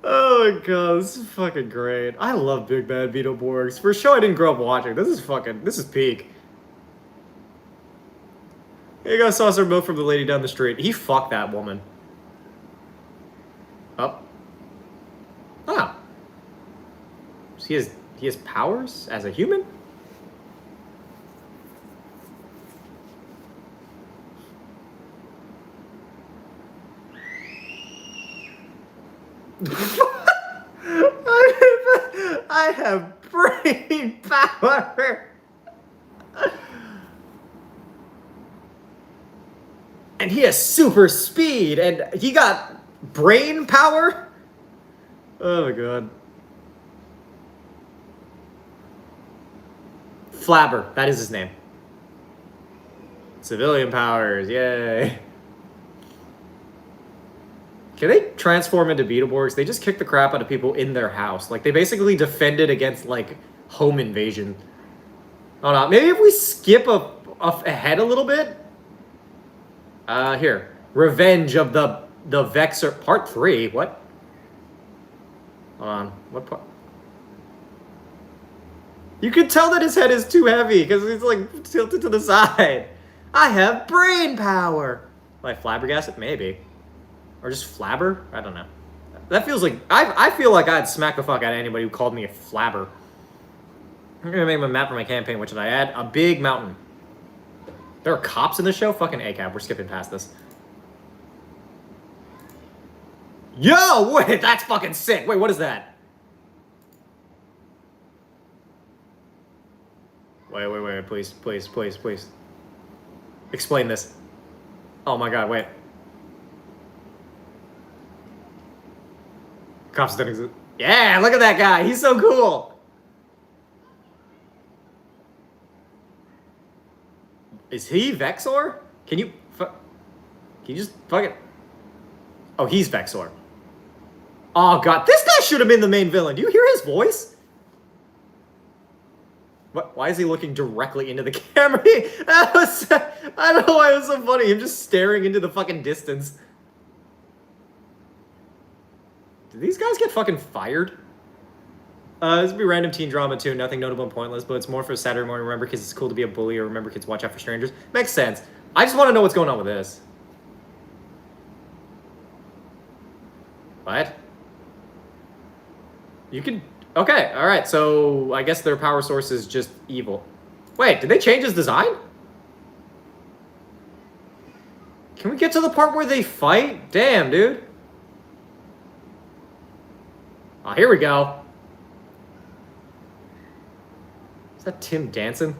Oh my god, this is fucking great. I love Big Bad Beetleborgs. For a show I didn't grow up watching, this is peak. Here you go, saucer milk from the lady down the street. He fucked that woman. Up. Ah. So he has powers as a human? I have brain power. And he has super speed, and he got brain power? Oh my god. Flabber, that is his name. Civilian powers, yay. Can they transform into Beetleborgs? They just kick the crap out of people in their house. Like, they basically defended against, like, home invasion. Oh, no. Maybe if we skip ahead a little bit? Here. Revenge of the Vexor. Part 3? What? Hold on. What part? You can tell that his head is too heavy because he's, like, tilted to the side. I have brain power. Like, flabbergasted? Maybe. Or just flabber? I don't know. That feels like... I feel like I'd smack the fuck out of anybody who called me a flabber. I'm gonna make a map for my campaign. What should I add? A big mountain. There are cops in the show? Fucking ACAB. We're skipping past this. Yo! Wait, that's fucking sick. Wait, what is that? Wait. Please. Explain this. Oh my god, wait. Cops don't exist. Yeah, look at that guy. He's so cool. Is he Vexor? Can you just fuck it? Oh, he's Vexor. Oh god, this guy should have been the main villain. Do you hear his voice? What? Why is he looking directly into the camera? I don't know why it was so funny. Him just staring into the fucking distance. Did these guys get fucking fired? This would be random teen drama too. Nothing notable and pointless, but it's more for Saturday morning. Remember kids, it's cool to be a bully, or remember kids, watch out for strangers. Makes sense. I just want to know what's going on with this. What? You can... Okay, alright, so I guess their power source is just evil. Wait, did they change his design? Can we get to the part where they fight? Damn, dude. Oh, here we go. Is that Tim dancing?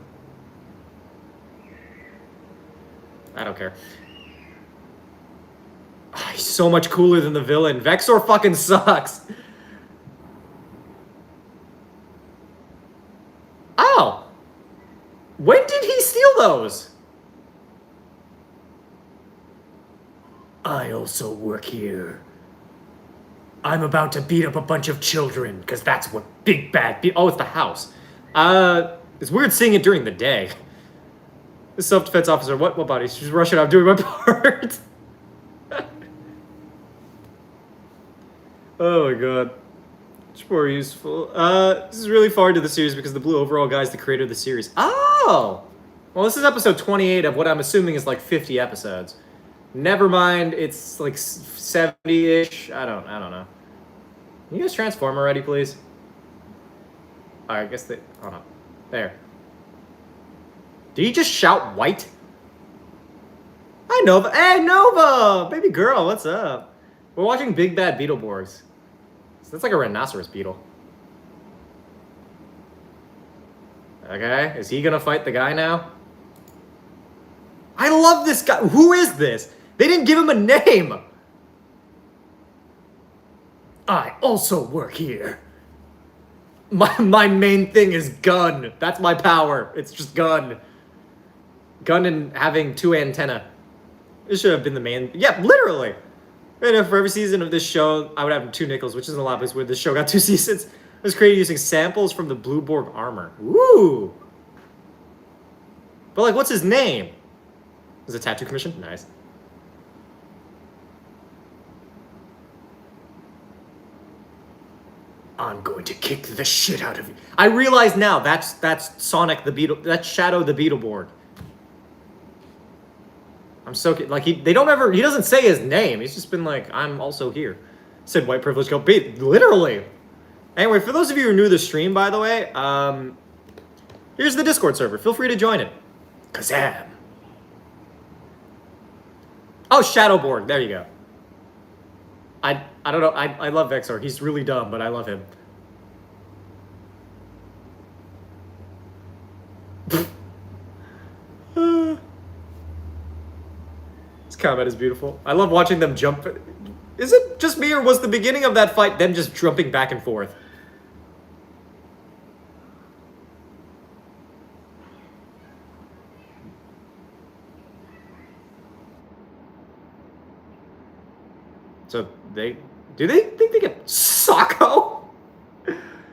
I don't care. Oh, he's so much cooler than the villain. Vexor fucking sucks. Oh. When did he steal those? I also work here. I'm about to beat up a bunch of children, because that's what big bad... Oh, it's the house. It's weird seeing it during the day. This self-defense officer, what body? She's rushing out doing my part. Oh my god. Much more useful. This is really far into the series because the blue overall guy is the creator of the series. Oh! Well, this is episode 28 of what I'm assuming is like 50 episodes. Never mind, it's like 70-ish. I don't know. Can you guys transform already, please? I guess they... Hold on. There. Did he just shout white? Hi, Nova. Hey, Nova! Baby girl, what's up? We're watching Big Bad Beetleborgs. So that's like a rhinoceros beetle. Okay, is he gonna fight the guy now? I love this guy. Who is this? They didn't give him a name. I also work here. My main thing is gun. That's my power. It's just gun. Gun and having 2 antennae. This should have been the main... Yeah, literally. And if for every season of this show, I would have 2 nickels, which isn't a lot, but it's weird. This show got 2 seasons. It was created using samples from the Beetleborg armor. Ooh. But, like, what's his name? Is it tattoo commission? Nice. I'm going to kick the shit out of you. I realize now that's Sonic the Beetle. That's Shadow the Beetleborg. I'm so like he doesn't say his name. He's just been like, I'm also here. Said white privilege go beat literally. Anyway, for those of you who are new to the stream, by the way, here's the Discord server. Feel free to join it. Kazam. Oh, Shadowborg. There you go. I don't know. I love Vexor. He's really dumb, but I love him. This combat is beautiful. I love watching them jump. Is it just me, or was the beginning of that fight them just jumping back and forth? So Do they think they get Sako?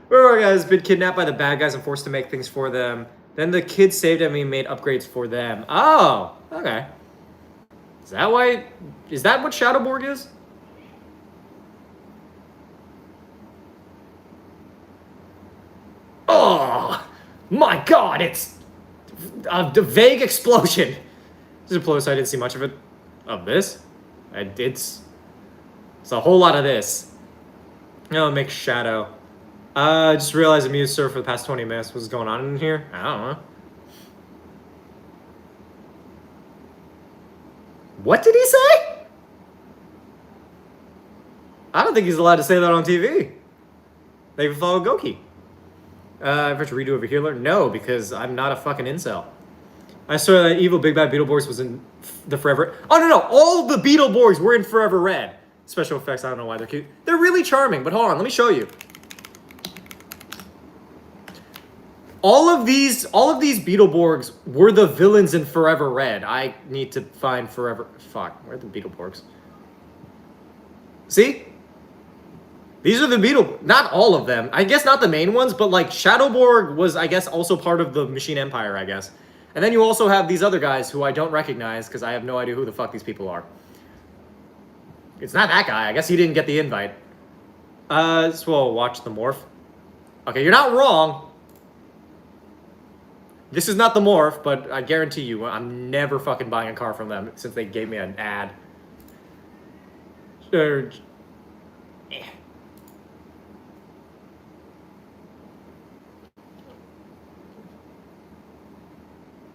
Remember, guys, been kidnapped by the bad guys and forced to make things for them. Then the kids saved him and he made upgrades for them. Oh, okay. Is that why? Is that what Shadowborg is? Oh my god, it's a vague explosion. This is a close. I didn't see much of it. Of this? It's a whole lot of this. No, it makes shadow. I just realized I'm used surf for the past 20 minutes. What's going on in here? I don't know. What did he say? I don't think he's allowed to say that on TV. They even follow Goki. If I have to redo over healer? No, because I'm not a fucking incel. I saw that evil Big Bad Beetleborgs was in the Forever... Oh, no. All the Beetleborgs were in Forever Red. Special effects, I don't know why they're cute. They're really charming, but hold on, let me show you. All of these Beetleborgs were the villains in Forever Red. I need to find Forever... Fuck, where are the Beetleborgs? See? These are the not all of them. I guess not the main ones, but like Shadowborg was, I guess, also part of the Machine Empire, I guess. And then you also have these other guys who I don't recognize because I have no idea who the fuck these people are. It's not that guy. I guess he didn't get the invite. So we'll watch the morph. Okay, you're not wrong. This is not the morph, but I guarantee you I'm never fucking buying a car from them since they gave me an ad.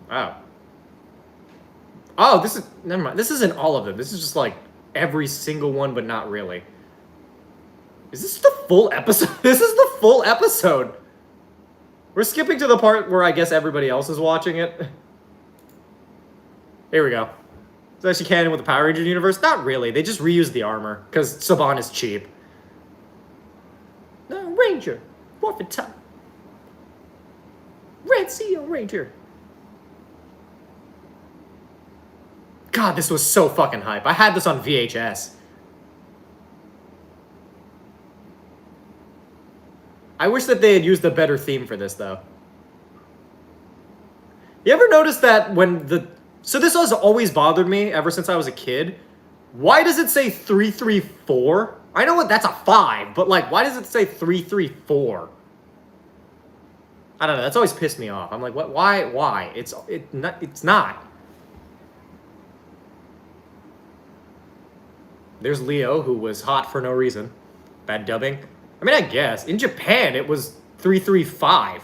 Wow. Oh, this is... Never mind. This isn't all of them. This is just like every single one, but not really. Is this the full episode? This is the full episode. We're skipping to the part where I guess everybody else is watching it. Here we go. It's actually canon with the Power Ranger universe. Not really. They just reused the armor because Saban is cheap. No, Ranger. Morphin' time. Red Seal Ranger. God, this was so fucking hype. I had this on VHS. I wish that they had used a better theme for this, though. You ever notice that when the... So this has always bothered me ever since I was a kid. Why does it say 334? I know what that's a 5, but like, why does it say 334? I don't know. That's always pissed me off. I'm like, what? Why? It's not. There's Leo, who was hot for no reason. Bad dubbing. I mean, I guess. In Japan, it was 335.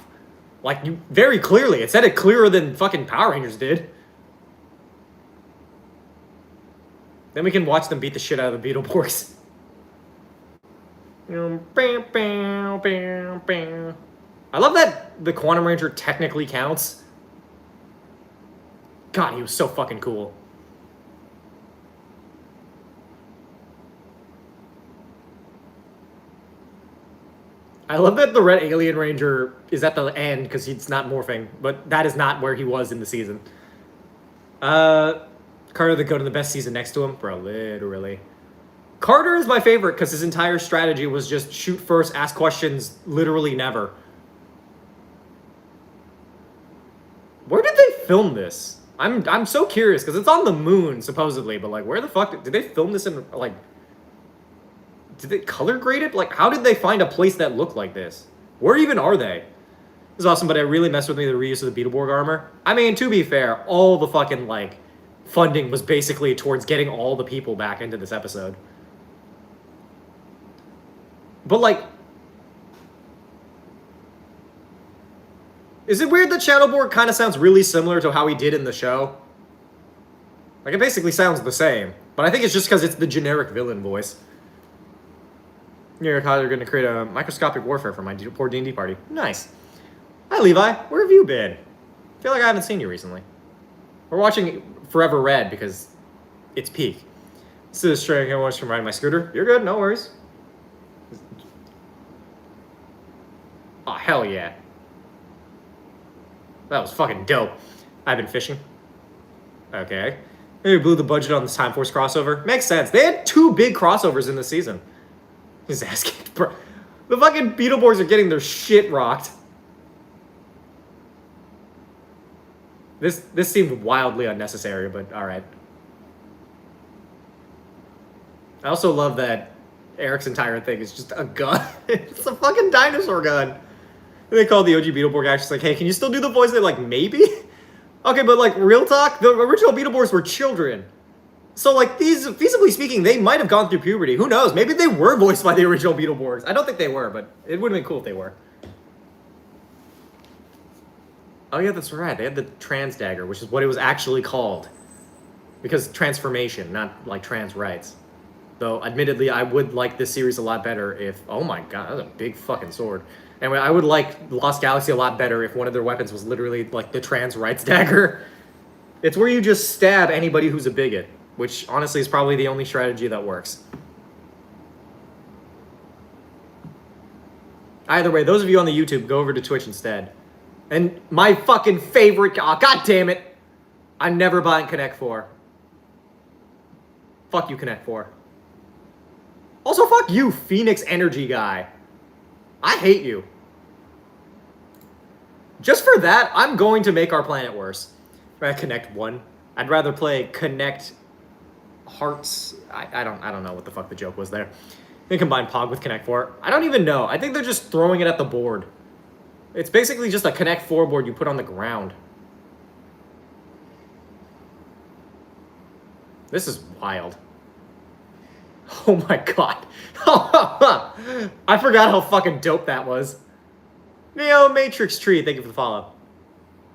Like, very clearly. It said it clearer than fucking Power Rangers did. Then we can watch them beat the shit out of the Beetleborgs. I love that the Quantum Ranger technically counts. God, he was so fucking cool. I love that the Red Alien Ranger is at the end because he's not morphing, but that is not where he was in the season. Carter the Goat in the best season next to him? Bro, literally. Carter is my favorite because his entire strategy was just shoot first, ask questions, literally never. Where did they film this? I'm so curious because it's on the moon, supposedly, but like, where the fuck did they film this in, like... Did they color grade it? Like, how did they find a place that looked like this? Where even are they? This is awesome, but it really messed with me, the reuse of the Beetleborg armor. I mean, to be fair, all the fucking, like, funding was basically towards getting all the people back into this episode. But, like... Is it weird that Shadowborg kind of sounds really similar to how he did in the show? Like, it basically sounds the same. But I think it's just because it's the generic villain voice. You're going to create a microscopic warfare for my poor D&D party. Nice. Hi, Levi. Where have you been? I feel like I haven't seen you recently. We're watching Forever Red because it's peak. This is straight. I watch from riding my scooter. You're good. No worries. Oh, hell yeah. That was fucking dope. I've been fishing. Okay. Maybe blew the budget on this Time Force crossover. Makes sense. They had 2 big crossovers in this season. His ass kicked, bro. The fucking Beetleborgs are getting their shit rocked. This seemed wildly unnecessary, but alright. I also love that Eric's entire thing is just a gun. It's a fucking dinosaur gun. And they called the OG Beetleborg guy, just like, hey, can you still do the voice? They're like, maybe? Okay, but like, real talk, the original Beetleborgs were children. So like, these, feasibly speaking, they might have gone through puberty. Who knows? Maybe they were voiced by the original Beetleborgs. I don't think they were, but it would have been cool if they were. Oh yeah, that's right. They had the trans dagger, which is what it was actually called. Because transformation, not like trans rights. Though, admittedly, I would like this series a lot better if... Oh my god, that was a big fucking sword. Anyway, I would like Lost Galaxy a lot better if one of their weapons was literally like the trans rights dagger. It's where you just stab anybody who's a bigot. Which, honestly, is probably the only strategy that works. Either way, those of you on the YouTube, go over to Twitch instead. And my fucking favorite... Oh, god damn it! I'm never buying Connect 4. Fuck you, Connect 4. Also, fuck you, Phoenix Energy guy. I hate you. Just for that, I'm going to make our planet worse. Connect 1. I'd rather play Connect... Hearts. I don't know what the fuck the joke was there. They combine Pog with Connect 4. I don't even know. I think they're just throwing it at the board. It's basically just a Connect 4 board you put on the ground. This is wild. Oh my god. I forgot how fucking dope that was. Neo Matrix Tree, thank you for the follow.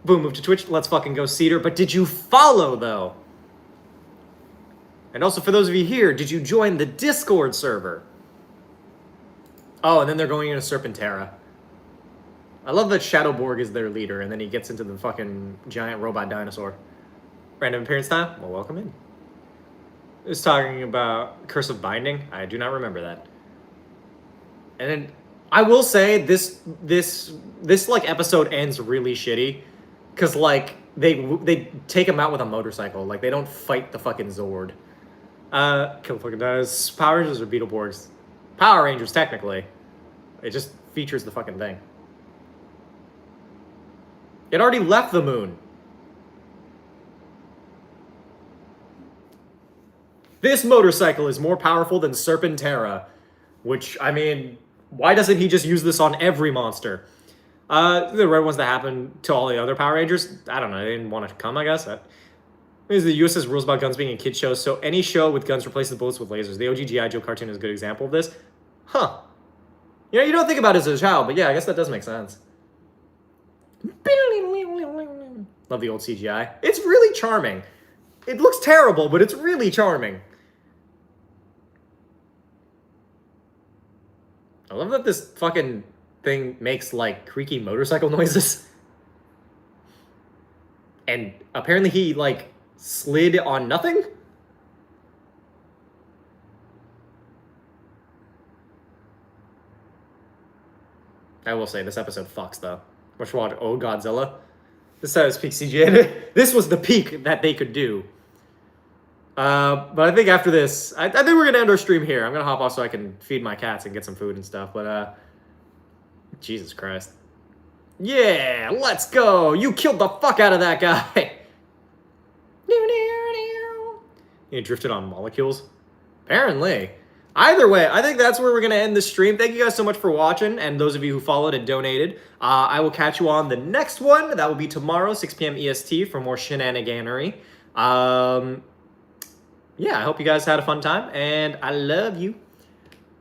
Boom, move to Twitch. Let's fucking go, Cedar. But did you follow, though? And also, for those of you here, did you join the Discord server? Oh, and then they're going into Serpentera. I love that Shadowborg is their leader, and then he gets into the fucking giant robot dinosaur. Random appearance time? Well, welcome in. It's talking about Curse of Binding. I do not remember that. And then, I will say, this like, episode ends really shitty. Because, like, they take him out with a motorcycle. Like, they don't fight the fucking Zord. Kill fucking does. Power Rangers or Beetleborgs? Power Rangers, technically. It just features the fucking thing. It already left the moon. This motorcycle is more powerful than Serpentera. Which, I mean, why doesn't he just use this on every monster? The red ones that happen to all the other Power Rangers, I don't know, they didn't want to come, I guess. The US has rules about guns being in kids' shows, so any show with guns replaces bullets with lasers. The OG G.I. Joe cartoon is a good example of this. Huh. You know, you don't think about it as a child, but yeah, I guess that does make sense. Love the old CGI. It's really charming. It looks terrible, but it's really charming. I love that this fucking thing makes, like, creaky motorcycle noises. And apparently he, like, slid on nothing? I will say, this episode fucks, though. Which one? Oh, Godzilla? This is peak CGI. This was the peak that they could do. But I think after this, I think we're going to end our stream here. I'm going to hop off so I can feed my cats and get some food and stuff. But, Jesus Christ. Yeah, let's go. You killed the fuck out of that guy. You drifted on molecules? Apparently. Either way, I think that's where we're going to end the stream. Thank you guys so much for watching, and those of you who followed and donated. I will catch you on the next one. That will be tomorrow, 6 p.m. EST, for more shenaniganery. Yeah, I hope you guys had a fun time, and I love you.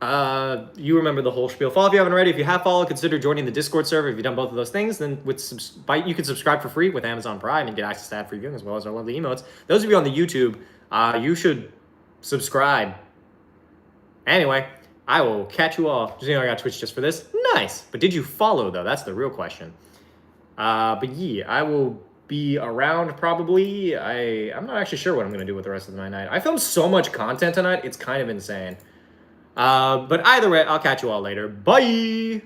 You remember the whole spiel. Follow if you haven't already. If you have followed, consider joining the Discord server. If you've done both of those things, then you can subscribe for free with Amazon Prime and get access to ad-free viewing as well as our lovely emotes. Those of you on the YouTube, you should subscribe. Anyway, I will catch you all. Just, you know, I got Twitch just for this. Nice. But did you follow, though? That's the real question. But yeah, I will be around probably. I'm not actually sure what I'm going to do with the rest of my night. I filmed so much content tonight. It's kind of insane. But either way, I'll catch you all later. Bye!